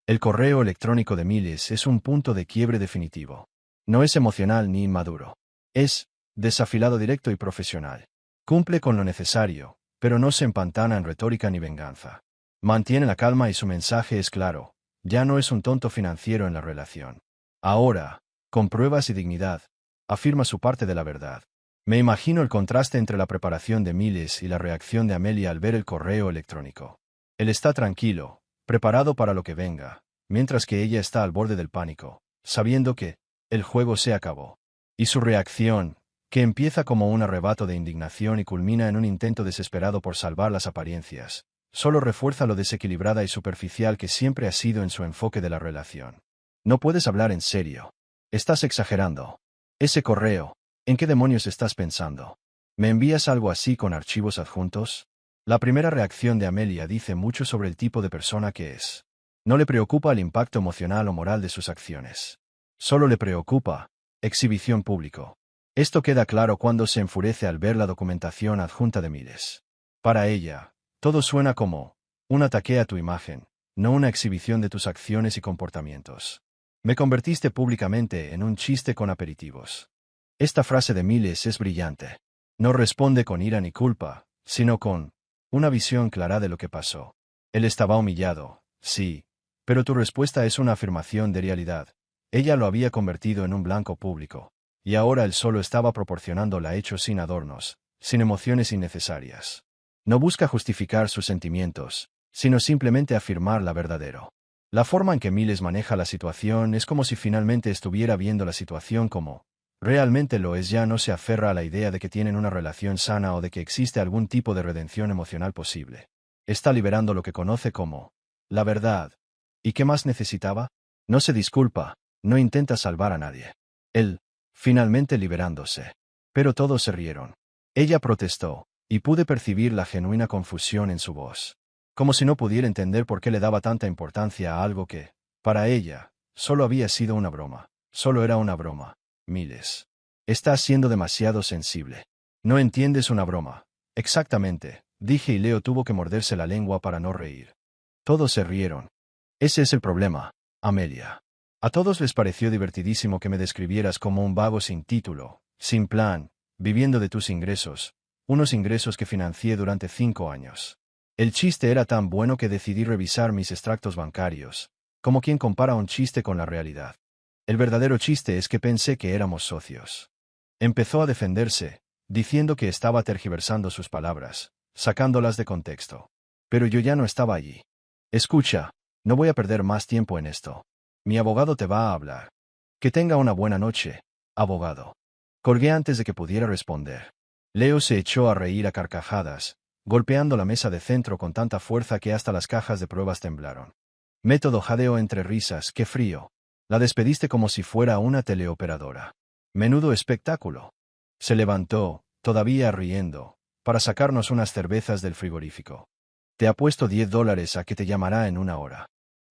El correo electrónico de Miles es un punto de quiebre definitivo. No es emocional ni inmaduro. Es desafilado, directo y profesional. Cumple con lo necesario, pero no se empantana en retórica ni venganza. Mantiene la calma y su mensaje es claro. Ya no es un tonto financiero en la relación. Ahora, con pruebas y dignidad, afirma su parte de la verdad. Me imagino el contraste entre la preparación de Miles y la reacción de Amelia al ver el correo electrónico. Él está tranquilo, preparado para lo que venga, mientras que ella está al borde del pánico, sabiendo que el juego se acabó. Y su reacción, que empieza como un arrebato de indignación y culmina en un intento desesperado por salvar las apariencias, solo refuerza lo desequilibrada y superficial que siempre ha sido en su enfoque de la relación. No puedes hablar en serio. Estás exagerando. Ese correo, ¿en qué demonios estás pensando? ¿Me envías algo así con archivos adjuntos? La primera reacción de Amelia dice mucho sobre el tipo de persona que es. No le preocupa el impacto emocional o moral de sus acciones. Solo le preocupa. Exhibición público. Esto queda claro cuando se enfurece al ver la documentación adjunta de Miles. Para ella, todo suena como un ataque a tu imagen, no una exhibición de tus acciones y comportamientos. Me convertiste públicamente en un chiste con aperitivos. Esta frase de Miles es brillante. No responde con ira ni culpa, sino con una visión clara de lo que pasó. Él estaba humillado, sí, pero tu respuesta es una afirmación de realidad. Ella lo había convertido en un blanco público, y ahora él solo estaba proporcionando la hecho sin adornos, sin emociones innecesarias. No busca justificar sus sentimientos, sino simplemente afirmar la verdadero. La forma en que Miles maneja la situación es como si finalmente estuviera viendo la situación como realmente lo es, ya no se aferra a la idea de que tienen una relación sana o de que existe algún tipo de redención emocional posible. Está liberando lo que conoce como la verdad. ¿Y qué más necesitaba? No se disculpa, no intenta salvar a nadie. Él, finalmente liberándose. Pero todos se rieron. Ella protestó, y pude percibir la genuina confusión en su voz. Como si no pudiera entender por qué le daba tanta importancia a algo que, para ella, solo había sido una broma. Solo era una broma. Miles. Estás siendo demasiado sensible. No entiendes una broma. Exactamente, dije y Leo tuvo que morderse la lengua para no reír. Todos se rieron. Ese es el problema, Amelia. A todos les pareció divertidísimo que me describieras como un vago sin título, sin plan, viviendo de tus ingresos, unos ingresos que financié durante 5 años. El chiste era tan bueno que decidí revisar mis extractos bancarios, como quien compara un chiste con la realidad. El verdadero chiste es que pensé que éramos socios. Empezó a defenderse, diciendo que estaba tergiversando sus palabras, sacándolas de contexto. Pero yo ya no estaba allí. Escucha, no voy a perder más tiempo en esto. Mi abogado te va a hablar. Que tenga una buena noche, abogado. Colgué antes de que pudiera responder. Leo se echó a reír a carcajadas, golpeando la mesa de centro con tanta fuerza que hasta las cajas de pruebas temblaron. Método jadeó entre risas, qué frío. La despediste como si fuera una teleoperadora. Menudo espectáculo. Se levantó, todavía riendo, para sacarnos unas cervezas del frigorífico. Te apuesto $10 a que te llamará en una hora.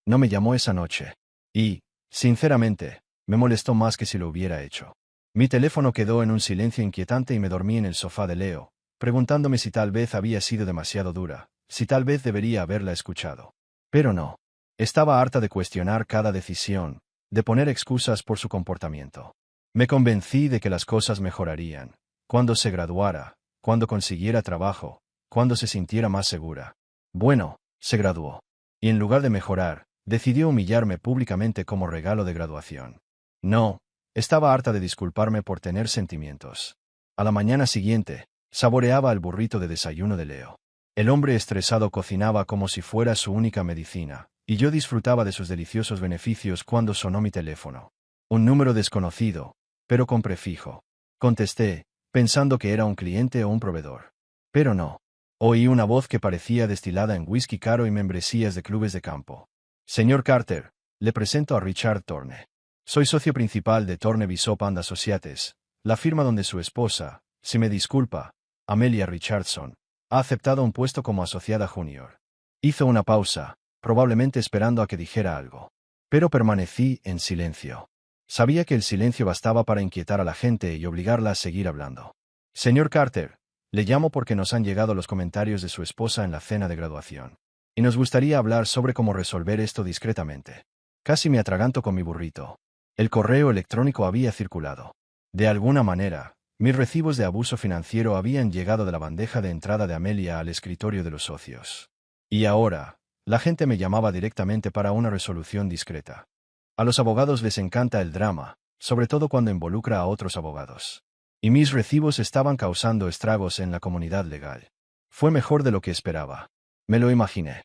No me llamó esa noche. Y, sinceramente, me molestó más que si lo hubiera hecho. Mi teléfono quedó en un silencio inquietante y me dormí en el sofá de Leo, preguntándome si tal vez había sido demasiado dura, si tal vez debería haberla escuchado. Pero no. Estaba harta de cuestionar cada decisión, de poner excusas por su comportamiento. Me convencí de que las cosas mejorarían, cuando se graduara, cuando consiguiera trabajo, cuando se sintiera más segura. Bueno, se graduó. Y en lugar de mejorar, decidió humillarme públicamente como regalo de graduación. No, estaba harta de disculparme por tener sentimientos. A la mañana siguiente, saboreaba el burrito de desayuno de Leo. El hombre estresado cocinaba como si fuera su única medicina, y yo disfrutaba de sus deliciosos beneficios cuando sonó mi teléfono. Un número desconocido, pero con prefijo. Contesté, pensando que era un cliente o un proveedor. Pero no. Oí una voz que parecía destilada en whisky caro y membresías de clubes de campo. Señor Carter, le presento a Richard Thorne. Soy socio principal de Thorne Bishop and Associates, la firma donde su esposa, si me disculpa, Amelia Richardson, ha aceptado un puesto como asociada junior. Hizo una pausa, probablemente esperando a que dijera algo. Pero permanecí en silencio. Sabía que el silencio bastaba para inquietar a la gente y obligarla a seguir hablando. Señor Carter, le llamo porque nos han llegado los comentarios de su esposa en la cena de graduación. Y nos gustaría hablar sobre cómo resolver esto discretamente. Casi me atraganto con mi burrito. El correo electrónico había circulado. De alguna manera, mis recibos de abuso financiero habían llegado de la bandeja de entrada de Amelia al escritorio de los socios. Y ahora, la gente me llamaba directamente para una resolución discreta. A los abogados les encanta el drama, sobre todo cuando involucra a otros abogados. Y mis recibos estaban causando estragos en la comunidad legal. Fue mejor de lo que esperaba. Me lo imaginé.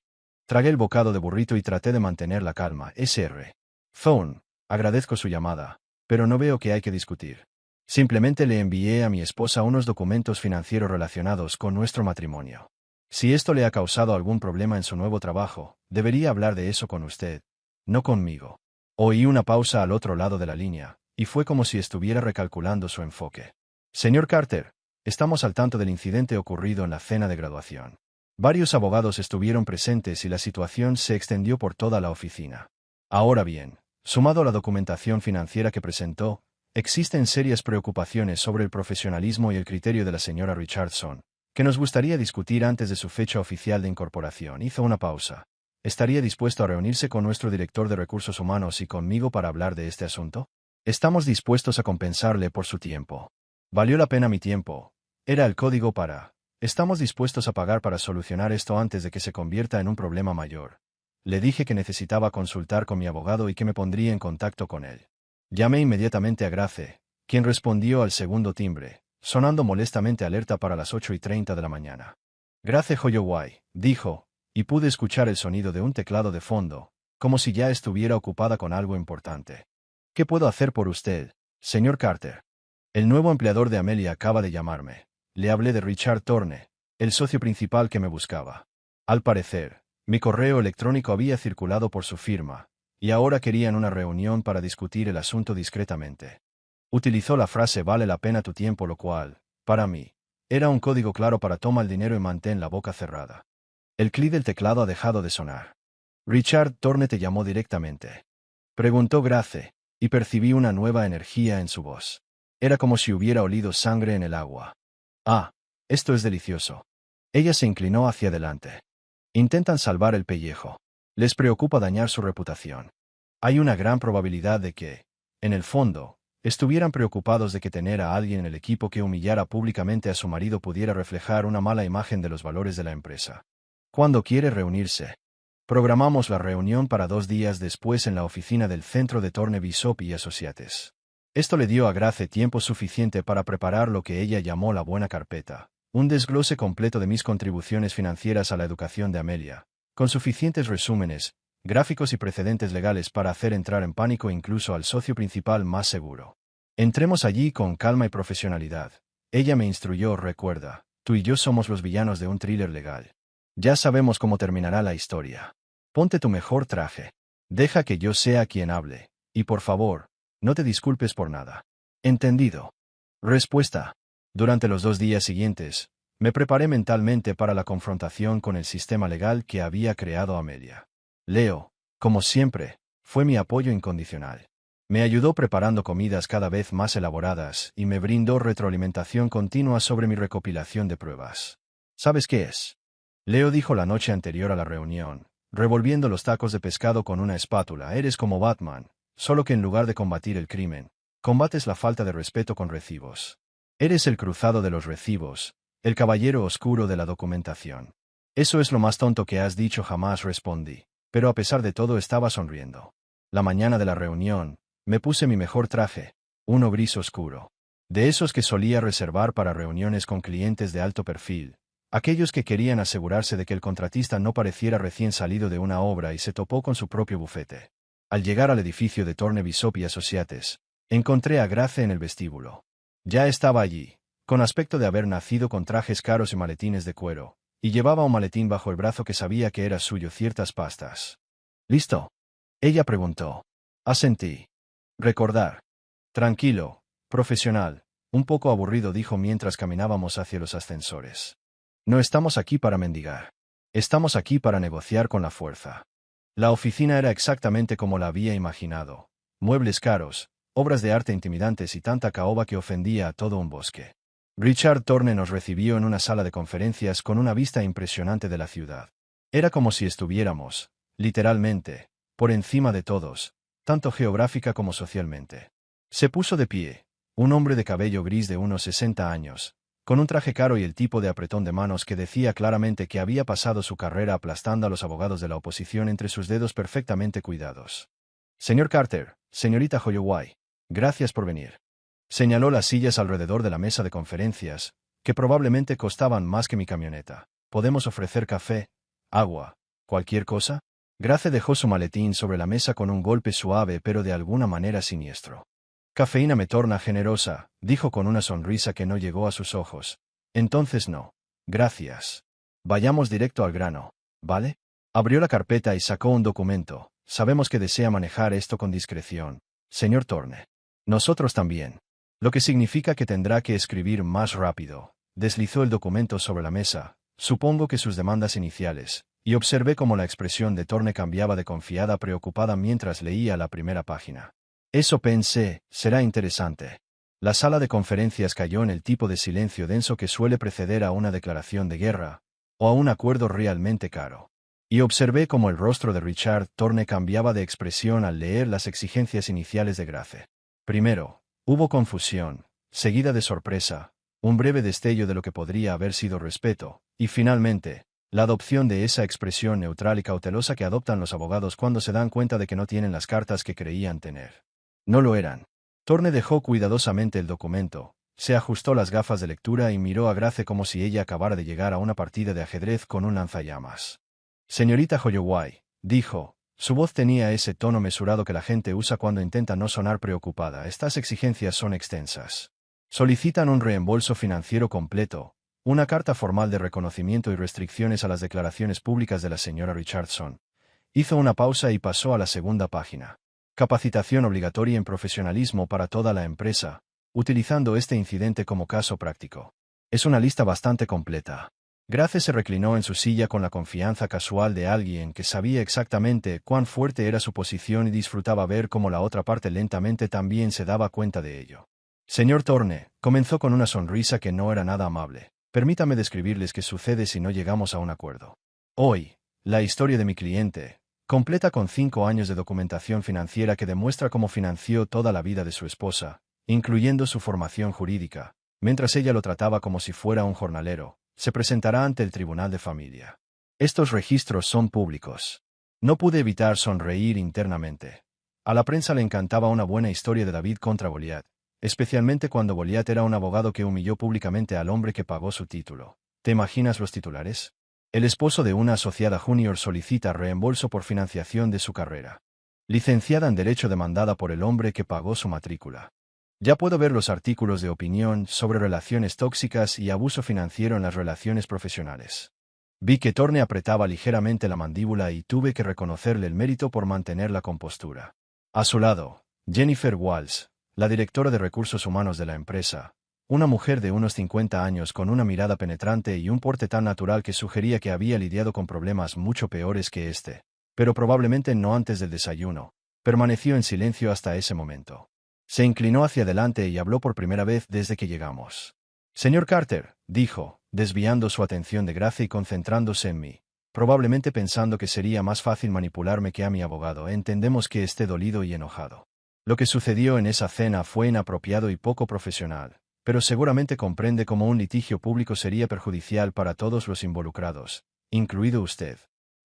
Tragué el bocado de burrito y traté de mantener la calma. Sr. Thorne, agradezco su llamada, pero no veo que hay que discutir. Simplemente le envié a mi esposa unos documentos financieros relacionados con nuestro matrimonio. Si esto le ha causado algún problema en su nuevo trabajo, debería hablar de eso con usted, no conmigo. Oí una pausa al otro lado de la línea, y fue como si estuviera recalculando su enfoque. Señor Carter, estamos al tanto del incidente ocurrido en la cena de graduación. Varios abogados estuvieron presentes y la situación se extendió por toda la oficina. Ahora bien, sumado a la documentación financiera que presentó, existen serias preocupaciones sobre el profesionalismo y el criterio de la señora Richardson, que nos gustaría discutir antes de su fecha oficial de incorporación. Hizo una pausa. ¿Estaría dispuesto a reunirse con nuestro director de recursos humanos y conmigo para hablar de este asunto? Estamos dispuestos a compensarle por su tiempo. Valió la pena mi tiempo. Era el código para... Estamos dispuestos a pagar para solucionar esto antes de que se convierta en un problema mayor. Le dije que necesitaba consultar con mi abogado y que me pondría en contacto con él. Llamé inmediatamente a Grace, quien respondió al segundo timbre, sonando molestamente alerta para las 8:30 de la mañana. Grace Holloway, dijo, y pude escuchar el sonido de un teclado de fondo, como si ya estuviera ocupada con algo importante. ¿Qué puedo hacer por usted, señor Carter? El nuevo empleador de Amelia acaba de llamarme. Le hablé de Richard Thorne, el socio principal que me buscaba. Al parecer, mi correo electrónico había circulado por su firma, y ahora querían una reunión para discutir el asunto discretamente. Utilizó la frase vale la pena tu tiempo, lo cual, para mí, era un código claro para toma el dinero y mantén la boca cerrada. El clic del teclado ha dejado de sonar. Richard Thorne te llamó directamente. Preguntó Grace, y percibí una nueva energía en su voz. Era como si hubiera olido sangre en el agua. Ah, esto es delicioso. Ella se inclinó hacia adelante. Intentan salvar el pellejo. Les preocupa dañar su reputación. Hay una gran probabilidad de que, en el fondo, estuvieran preocupados de que tener a alguien en el equipo que humillara públicamente a su marido pudiera reflejar una mala imagen de los valores de la empresa. ¿Cuándo quiere reunirse? Programamos la reunión para 2 días después en la oficina del centro de Thorne Bishop y Associates. Esto le dio a Grace tiempo suficiente para preparar lo que ella llamó la buena carpeta, un desglose completo de mis contribuciones financieras a la educación de Amelia, con suficientes resúmenes, gráficos y precedentes legales para hacer entrar en pánico incluso al socio principal más seguro. Entremos allí con calma y profesionalidad. Ella me instruyó, recuerda, tú y yo somos los villanos de un thriller legal. Ya sabemos cómo terminará la historia. Ponte tu mejor traje. Deja que yo sea quien hable, y por favor, no te disculpes por nada. ¿Entendido? Respuesta. Durante los 2 días siguientes, me preparé mentalmente para la confrontación con el sistema legal que había creado Amelia. Leo, como siempre, fue mi apoyo incondicional. Me ayudó preparando comidas cada vez más elaboradas y me brindó retroalimentación continua sobre mi recopilación de pruebas. ¿Sabes qué es? Leo dijo la noche anterior a la reunión, revolviendo los tacos de pescado con una espátula. Eres como Batman, solo que en lugar de combatir el crimen, combates la falta de respeto con recibos. Eres el cruzado de los recibos, el caballero oscuro de la documentación. Eso es lo más tonto que has dicho jamás, respondí, pero a pesar de todo estaba sonriendo. La mañana de la reunión, me puse mi mejor traje, uno gris oscuro. De esos que solía reservar para reuniones con clientes de alto perfil, aquellos que querían asegurarse de que el contratista no pareciera recién salido de una obra y se topó con su propio bufete. Al llegar al edificio de Thorne Bishop y Associates, encontré a Grace en el vestíbulo. Ya estaba allí, con aspecto de haber nacido con trajes caros y maletines de cuero, y llevaba un maletín bajo el brazo que sabía que era suyo, ciertas pastas. ¿Listo? Ella preguntó. Asentí. Recordar. Tranquilo, profesional, un poco aburrido, dijo mientras caminábamos hacia los ascensores. No estamos aquí para mendigar. Estamos aquí para negociar con la fuerza. La oficina era exactamente como la había imaginado. Muebles caros, obras de arte intimidantes y tanta caoba que ofendía a todo un bosque. Richard Thorne nos recibió en una sala de conferencias con una vista impresionante de la ciudad. Era como si estuviéramos, literalmente, por encima de todos, tanto geográfica como socialmente. Se puso de pie, un hombre de cabello gris de unos 60 años, con un traje caro y el tipo de apretón de manos que decía claramente que había pasado su carrera aplastando a los abogados de la oposición entre sus dedos perfectamente cuidados. Señor Carter, señorita Holloway, gracias por venir. Señaló las sillas alrededor de la mesa de conferencias, que probablemente costaban más que mi camioneta. ¿Podemos ofrecer café, agua, cualquier cosa? Grace dejó su maletín sobre la mesa con un golpe suave pero de alguna manera siniestro. Cafeína me torna generosa, dijo con una sonrisa que no llegó a sus ojos. Entonces no. Gracias. Vayamos directo al grano, ¿vale? Abrió la carpeta y sacó un documento. Sabemos que desea manejar esto con discreción, señor Thorne. Nosotros también. Lo que significa que tendrá que escribir más rápido. Deslizó el documento sobre la mesa. Supongo que sus demandas iniciales, y observé cómo la expresión de Thorne cambiaba de confiada a preocupada mientras leía la primera página. Eso pensé, será interesante. La sala de conferencias cayó en el tipo de silencio denso que suele preceder a una declaración de guerra, o a un acuerdo realmente caro. Y observé cómo el rostro de Richard Thorne cambiaba de expresión al leer las exigencias iniciales de Grace. Primero, hubo confusión, seguida de sorpresa, un breve destello de lo que podría haber sido respeto, y finalmente, la adopción de esa expresión neutral y cautelosa que adoptan los abogados cuando se dan cuenta de que no tienen las cartas que creían tener. No lo eran. Thorne dejó cuidadosamente el documento, se ajustó las gafas de lectura y miró a Grace como si ella acabara de llegar a una partida de ajedrez con un lanzallamas. Señorita Holloway, dijo, su voz tenía ese tono mesurado que la gente usa cuando intenta no sonar preocupada. Estas exigencias son extensas. Solicitan un reembolso financiero completo, una carta formal de reconocimiento y restricciones a las declaraciones públicas de la señora Richardson. Hizo una pausa y pasó a la segunda página. Capacitación obligatoria en profesionalismo para toda la empresa, utilizando este incidente como caso práctico. Es una lista bastante completa. Grace se reclinó en su silla con la confianza casual de alguien que sabía exactamente cuán fuerte era su posición y disfrutaba ver cómo la otra parte lentamente también se daba cuenta de ello. Señor Thorne, comenzó con una sonrisa que no era nada amable. Permítame describirles qué sucede si no llegamos a un acuerdo. Hoy, la historia de mi cliente, completa con 5 años de documentación financiera que demuestra cómo financió toda la vida de su esposa, incluyendo su formación jurídica, mientras ella lo trataba como si fuera un jornalero, se presentará ante el Tribunal de Familia. Estos registros son públicos. No pude evitar sonreír internamente. A la prensa le encantaba una buena historia de David contra Goliat, especialmente cuando Goliat era un abogado que humilló públicamente al hombre que pagó su título. ¿Te imaginas los titulares? El esposo de una asociada junior solicita reembolso por financiación de su carrera. Licenciada en Derecho demandada por el hombre que pagó su matrícula. Ya puedo ver los artículos de opinión sobre relaciones tóxicas y abuso financiero en las relaciones profesionales. Vi que Thorne apretaba ligeramente la mandíbula y tuve que reconocerle el mérito por mantener la compostura. A su lado, Jennifer Walls, la directora de recursos humanos de la empresa, una mujer de unos 50 años con una mirada penetrante y un porte tan natural que sugería que había lidiado con problemas mucho peores que este, pero probablemente no antes del desayuno, permaneció en silencio hasta ese momento. Se inclinó hacia adelante y habló por primera vez desde que llegamos. Señor Carter, dijo, desviando su atención de Grace y concentrándose en mí, probablemente pensando que sería más fácil manipularme que a mi abogado. Entendemos que esté dolido y enojado. Lo que sucedió en esa cena fue inapropiado y poco profesional, pero seguramente comprende cómo un litigio público sería perjudicial para todos los involucrados, incluido usted.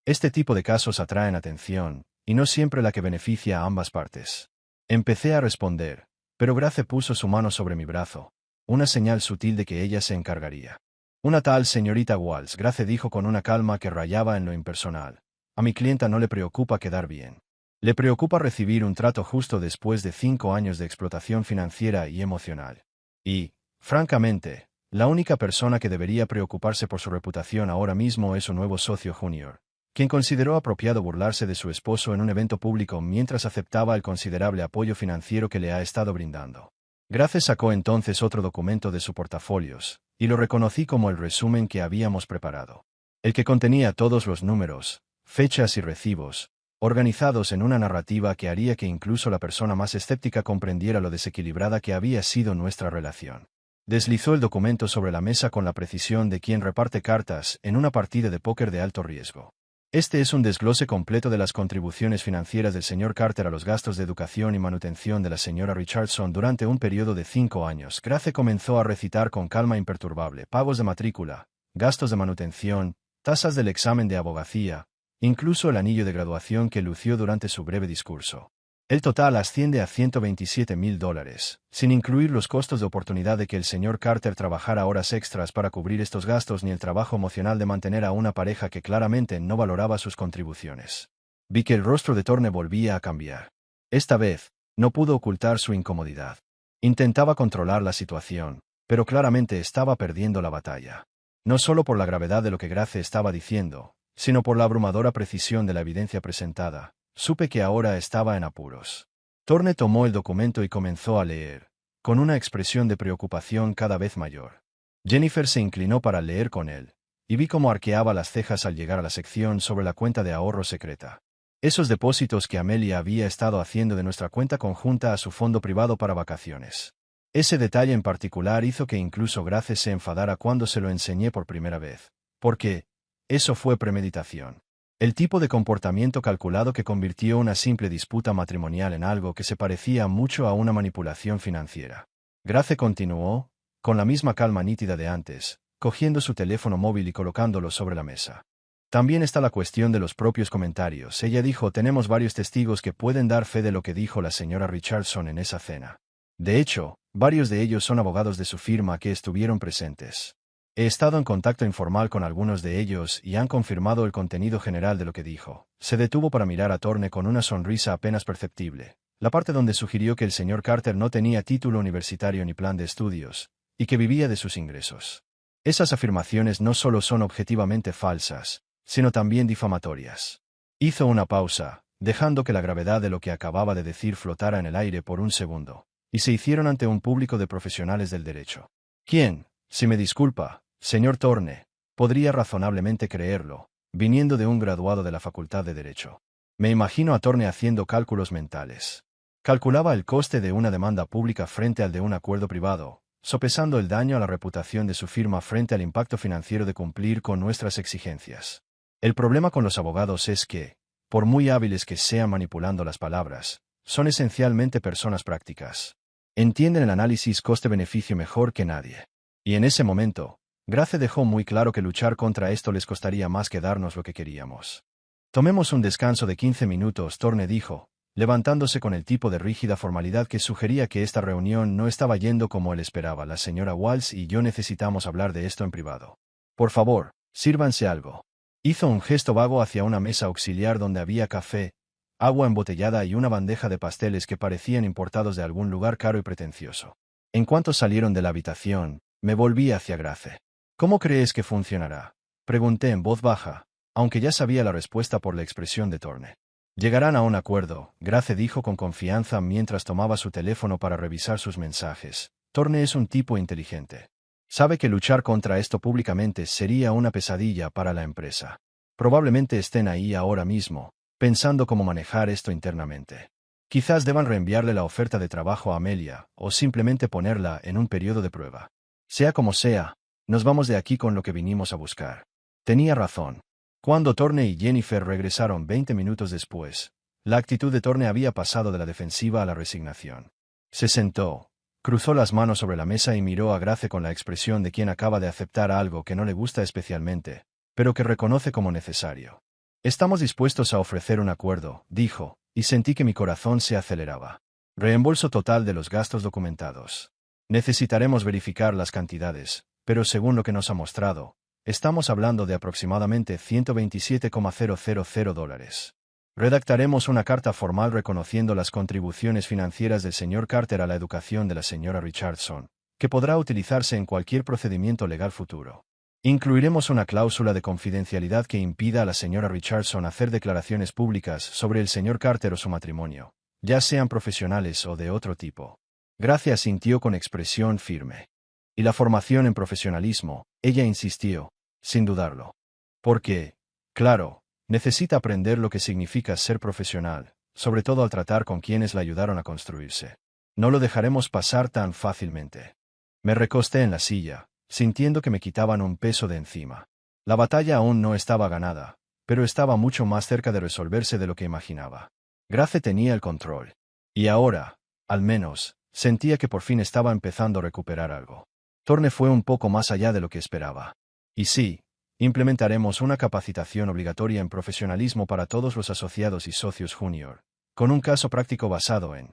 Este tipo de casos atraen atención, y no siempre la que beneficia a ambas partes. Empecé a responder, pero Grace puso su mano sobre mi brazo, una señal sutil de que ella se encargaría. Una tal señorita Walls, Grace dijo con una calma que rayaba en lo impersonal. A mi clienta no le preocupa quedar bien. Le preocupa recibir un trato justo después de 5 años de explotación financiera y emocional. Y, francamente, la única persona que debería preocuparse por su reputación ahora mismo es su nuevo socio junior, quien consideró apropiado burlarse de su esposo en un evento público mientras aceptaba el considerable apoyo financiero que le ha estado brindando. Grace sacó entonces otro documento de su portafolios, y lo reconocí como el resumen que habíamos preparado. El que contenía todos los números, fechas y recibos, organizados en una narrativa que haría que incluso la persona más escéptica comprendiera lo desequilibrada que había sido nuestra relación. Deslizó el documento sobre la mesa con la precisión de quien reparte cartas en una partida de póker de alto riesgo. Este es un desglose completo de las contribuciones financieras del señor Carter a los gastos de educación y manutención de la señora Richardson durante un periodo de 5 años. Grace comenzó a recitar con calma imperturbable: pagos de matrícula, gastos de manutención, tasas del examen de abogacía, incluso el anillo de graduación que lució durante su breve discurso. El total asciende a $127,000, sin incluir los costos de oportunidad de que el señor Carter trabajara horas extras para cubrir estos gastos ni el trabajo emocional de mantener a una pareja que claramente no valoraba sus contribuciones. Vi que el rostro de Thorne volvía a cambiar. Esta vez, no pudo ocultar su incomodidad. Intentaba controlar la situación, pero claramente estaba perdiendo la batalla. No solo por la gravedad de lo que Grace estaba diciendo, sino por la abrumadora precisión de la evidencia presentada. Supe que ahora estaba en apuros. Thorne tomó el documento y comenzó a leer, con una expresión de preocupación cada vez mayor. Jennifer se inclinó para leer con él, y vi cómo arqueaba las cejas al llegar a la sección sobre la cuenta de ahorro secreta. Esos depósitos que Amelia había estado haciendo de nuestra cuenta conjunta a su fondo privado para vacaciones. Ese detalle en particular hizo que incluso Grace se enfadara cuando se lo enseñé por primera vez. Porque eso fue premeditación. El tipo de comportamiento calculado que convirtió una simple disputa matrimonial en algo que se parecía mucho a una manipulación financiera. Grace continuó, con la misma calma nítida de antes, cogiendo su teléfono móvil y colocándolo sobre la mesa. También está la cuestión de los propios comentarios. Ella dijo: tenemos varios testigos que pueden dar fe de lo que dijo la señora Richardson en esa cena. De hecho, varios de ellos son abogados de su firma que estuvieron presentes. He estado en contacto informal con algunos de ellos y han confirmado el contenido general de lo que dijo. Se detuvo para mirar a Thorne con una sonrisa apenas perceptible, la parte donde sugirió que el señor Carter no tenía título universitario ni plan de estudios, y que vivía de sus ingresos. Esas afirmaciones no solo son objetivamente falsas, sino también difamatorias. Hizo una pausa, dejando que la gravedad de lo que acababa de decir flotara en el aire por un segundo, y se hicieron ante un público de profesionales del derecho. ¿Quién, si me disculpa, señor Thorne, podría razonablemente creerlo, viniendo de un graduado de la Facultad de Derecho? Me imagino a Thorne haciendo cálculos mentales. Calculaba el coste de una demanda pública frente al de un acuerdo privado, sopesando el daño a la reputación de su firma frente al impacto financiero de cumplir con nuestras exigencias. El problema con los abogados es que, por muy hábiles que sean manipulando las palabras, son esencialmente personas prácticas. Entienden el análisis coste-beneficio mejor que nadie. Y en ese momento, Grace dejó muy claro que luchar contra esto les costaría más que darnos lo que queríamos. Tomemos un descanso de 15 minutos, Thorne dijo, levantándose con el tipo de rígida formalidad que sugería que esta reunión no estaba yendo como él esperaba. La señora Walsh y yo necesitamos hablar de esto en privado. Por favor, sírvanse algo. Hizo un gesto vago hacia una mesa auxiliar donde había café, agua embotellada y una bandeja de pasteles que parecían importados de algún lugar caro y pretencioso. En cuanto salieron de la habitación, me volví hacia Grace. ¿Cómo crees que funcionará?, pregunté en voz baja, aunque ya sabía la respuesta por la expresión de Thorne. Llegarán a un acuerdo, Grace dijo con confianza mientras tomaba su teléfono para revisar sus mensajes. Thorne es un tipo inteligente. Sabe que luchar contra esto públicamente sería una pesadilla para la empresa. Probablemente estén ahí ahora mismo, pensando cómo manejar esto internamente. Quizás deban reenviarle la oferta de trabajo a Amelia, o simplemente ponerla en un periodo de prueba. Sea como sea, nos vamos de aquí con lo que vinimos a buscar. Tenía razón. Cuando Thorne y Jennifer regresaron 20 minutos después, la actitud de Thorne había pasado de la defensiva a la resignación. Se sentó, cruzó las manos sobre la mesa y miró a Grace con la expresión de quien acaba de aceptar algo que no le gusta especialmente, pero que reconoce como necesario. Estamos dispuestos a ofrecer un acuerdo, dijo, y sentí que mi corazón se aceleraba. Reembolso total de los gastos documentados. Necesitaremos verificar las cantidades, pero según lo que nos ha mostrado, estamos hablando de aproximadamente $127,000. Redactaremos una carta formal reconociendo las contribuciones financieras del señor Carter a la educación de la señora Richardson, que podrá utilizarse en cualquier procedimiento legal futuro. Incluiremos una cláusula de confidencialidad que impida a la señora Richardson hacer declaraciones públicas sobre el señor Carter o su matrimonio, ya sean profesionales o de otro tipo. Grace asintió con expresión firme. Y la formación en profesionalismo, ella insistió, sin dudarlo. Porque, claro, necesita aprender lo que significa ser profesional, sobre todo al tratar con quienes la ayudaron a construirse. No lo dejaremos pasar tan fácilmente. Me recosté en la silla, sintiendo que me quitaban un peso de encima. La batalla aún no estaba ganada, pero estaba mucho más cerca de resolverse de lo que imaginaba. Grace tenía el control. Y ahora, al menos, sentía que por fin estaba empezando a recuperar algo. Thorne fue un poco más allá de lo que esperaba. Y sí, implementaremos una capacitación obligatoria en profesionalismo para todos los asociados y socios junior, con un caso práctico basado en...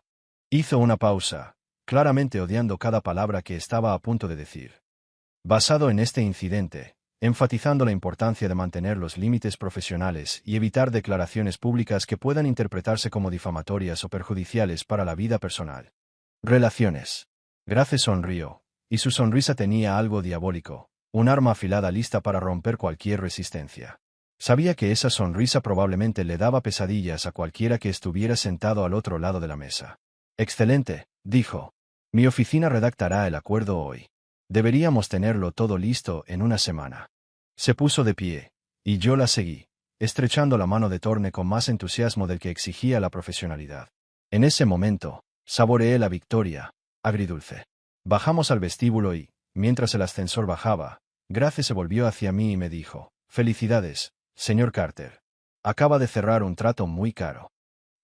Hizo una pausa, claramente odiando cada palabra que estaba a punto de decir. Basado en este incidente, enfatizando la importancia de mantener los límites profesionales y evitar declaraciones públicas que puedan interpretarse como difamatorias o perjudiciales para la vida personal. Relaciones. Grace sonrió, y su sonrisa tenía algo diabólico, un arma afilada lista para romper cualquier resistencia. Sabía que esa sonrisa probablemente le daba pesadillas a cualquiera que estuviera sentado al otro lado de la mesa. Excelente, dijo. Mi oficina redactará el acuerdo hoy. Deberíamos tenerlo todo listo en una semana. Se puso de pie, y yo la seguí, estrechando la mano de Thorne con más entusiasmo del que exigía la profesionalidad. En ese momento, saboreé la victoria, agridulce. Bajamos al vestíbulo y, mientras el ascensor bajaba, Grace se volvió hacia mí y me dijo: «Felicidades, señor Carter. Acaba de cerrar un trato muy caro.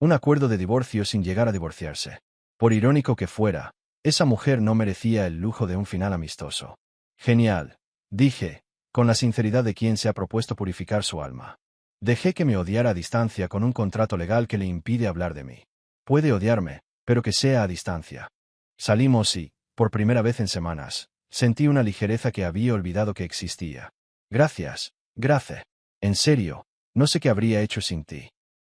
Un acuerdo de divorcio sin llegar a divorciarse. Por irónico que fuera, esa mujer no merecía el lujo de un final amistoso». «Genial», dije, con la sinceridad de quien se ha propuesto purificar su alma. Dejé que me odiara a distancia con un contrato legal que le impide hablar de mí. Puede odiarme, pero que sea a distancia. Salimos y, por primera vez en semanas, sentí una ligereza que había olvidado que existía. «Gracias, Grace. En serio, no sé qué habría hecho sin ti».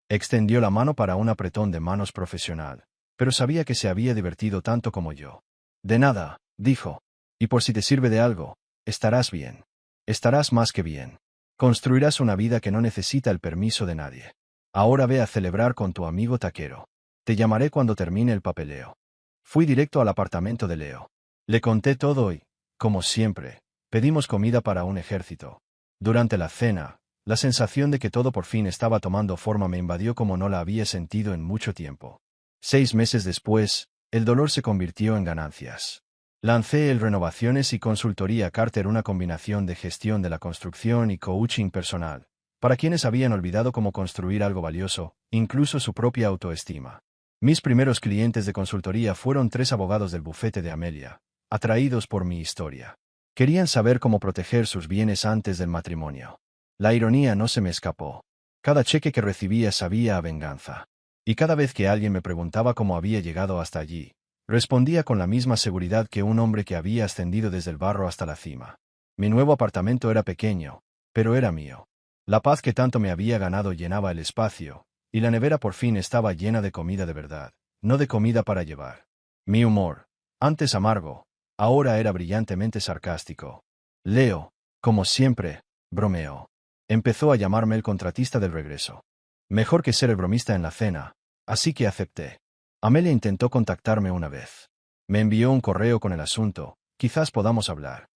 Extendió la mano para un apretón de manos profesional, pero sabía que se había divertido tanto como yo. «De nada», dijo. «Y por si te sirve de algo, estarás bien. Estarás más que bien. Construirás una vida que no necesita el permiso de nadie. Ahora ve a celebrar con tu amigo taquero. Te llamaré cuando termine el papeleo». Fui directo al apartamento de Leo. Le conté todo y, como siempre, pedimos comida para un ejército. Durante la cena, la sensación de que todo por fin estaba tomando forma me invadió como no la había sentido en mucho tiempo. 6 meses después, el dolor se convirtió en ganancias. Lancé el Renovaciones y Consultoría Carter, una combinación de gestión de la construcción y coaching personal, para quienes habían olvidado cómo construir algo valioso, incluso su propia autoestima. Mis primeros clientes de consultoría fueron 3 abogados del bufete de Amelia, atraídos por mi historia. Querían saber cómo proteger sus bienes antes del matrimonio. La ironía no se me escapó. Cada cheque que recibía sabía a venganza. Y cada vez que alguien me preguntaba cómo había llegado hasta allí, respondía con la misma seguridad que un hombre que había ascendido desde el barro hasta la cima. Mi nuevo apartamento era pequeño, pero era mío. La paz que tanto me había ganado llenaba el espacio, y la nevera por fin estaba llena de comida de verdad, no de comida para llevar. Mi humor, antes amargo, ahora era brillantemente sarcástico. Leo, como siempre, bromeó. Empezó a llamarme el contratista del regreso. Mejor que ser el bromista en la cena, así que acepté. Amelia intentó contactarme una vez. Me envió un correo con el asunto: «Quizás podamos hablar».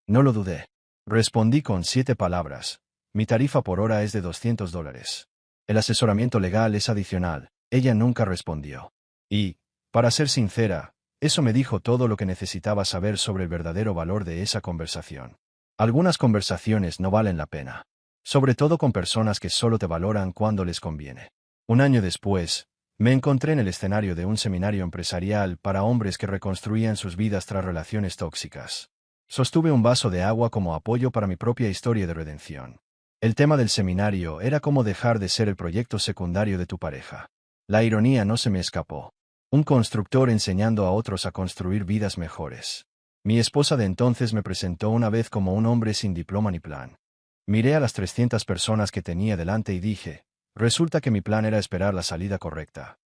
No lo dudé. Respondí con 7 palabras: «Mi tarifa por hora es de $200. El asesoramiento legal es adicional». Ella nunca respondió. Y, para ser sincera, eso me dijo todo lo que necesitaba saber sobre el verdadero valor de esa conversación. Algunas conversaciones no valen la pena. Sobre todo con personas que solo te valoran cuando les conviene. Un año después, me encontré en el escenario de un seminario empresarial para hombres que reconstruían sus vidas tras relaciones tóxicas. Sostuve un vaso de agua como apoyo para mi propia historia de redención. El tema del seminario era cómo dejar de ser el proyecto secundario de tu pareja. La ironía no se me escapó. Un constructor enseñando a otros a construir vidas mejores. Mi esposa de entonces me presentó una vez como un hombre sin diploma ni plan. Miré a las 300 personas que tenía delante y dije: resulta que mi plan era esperar la salida correcta.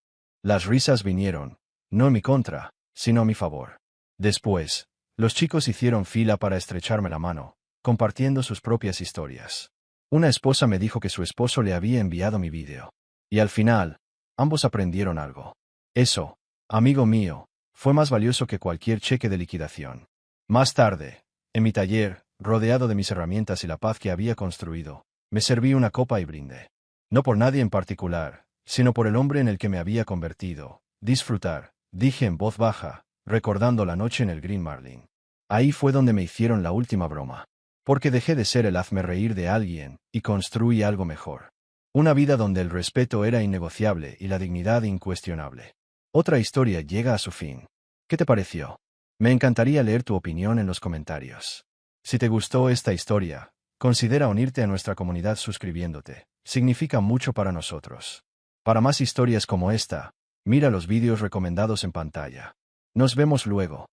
Las risas vinieron, no en mi contra, sino a mi favor. Después, los chicos hicieron fila para estrecharme la mano, compartiendo sus propias historias. Una esposa me dijo que su esposo le había enviado mi vídeo. Y al final, ambos aprendieron algo. Eso, amigo mío, fue más valioso que cualquier cheque de liquidación. Más tarde, en mi taller, rodeado de mis herramientas y la paz que había construido, me serví una copa y brindé. No por nadie en particular, sino por el hombre en el que me había convertido. Disfrutar, dije en voz baja, recordando la noche en el Green Marlin. Ahí fue donde me hicieron la última broma. Porque dejé de ser el hazme reír de alguien, y construí algo mejor. Una vida donde el respeto era innegociable y la dignidad incuestionable. Otra historia llega a su fin. ¿Qué te pareció? Me encantaría leer tu opinión en los comentarios. Si te gustó esta historia, considera unirte a nuestra comunidad suscribiéndote. Significa mucho para nosotros. Para más historias como esta, mira los vídeos recomendados en pantalla. Nos vemos luego.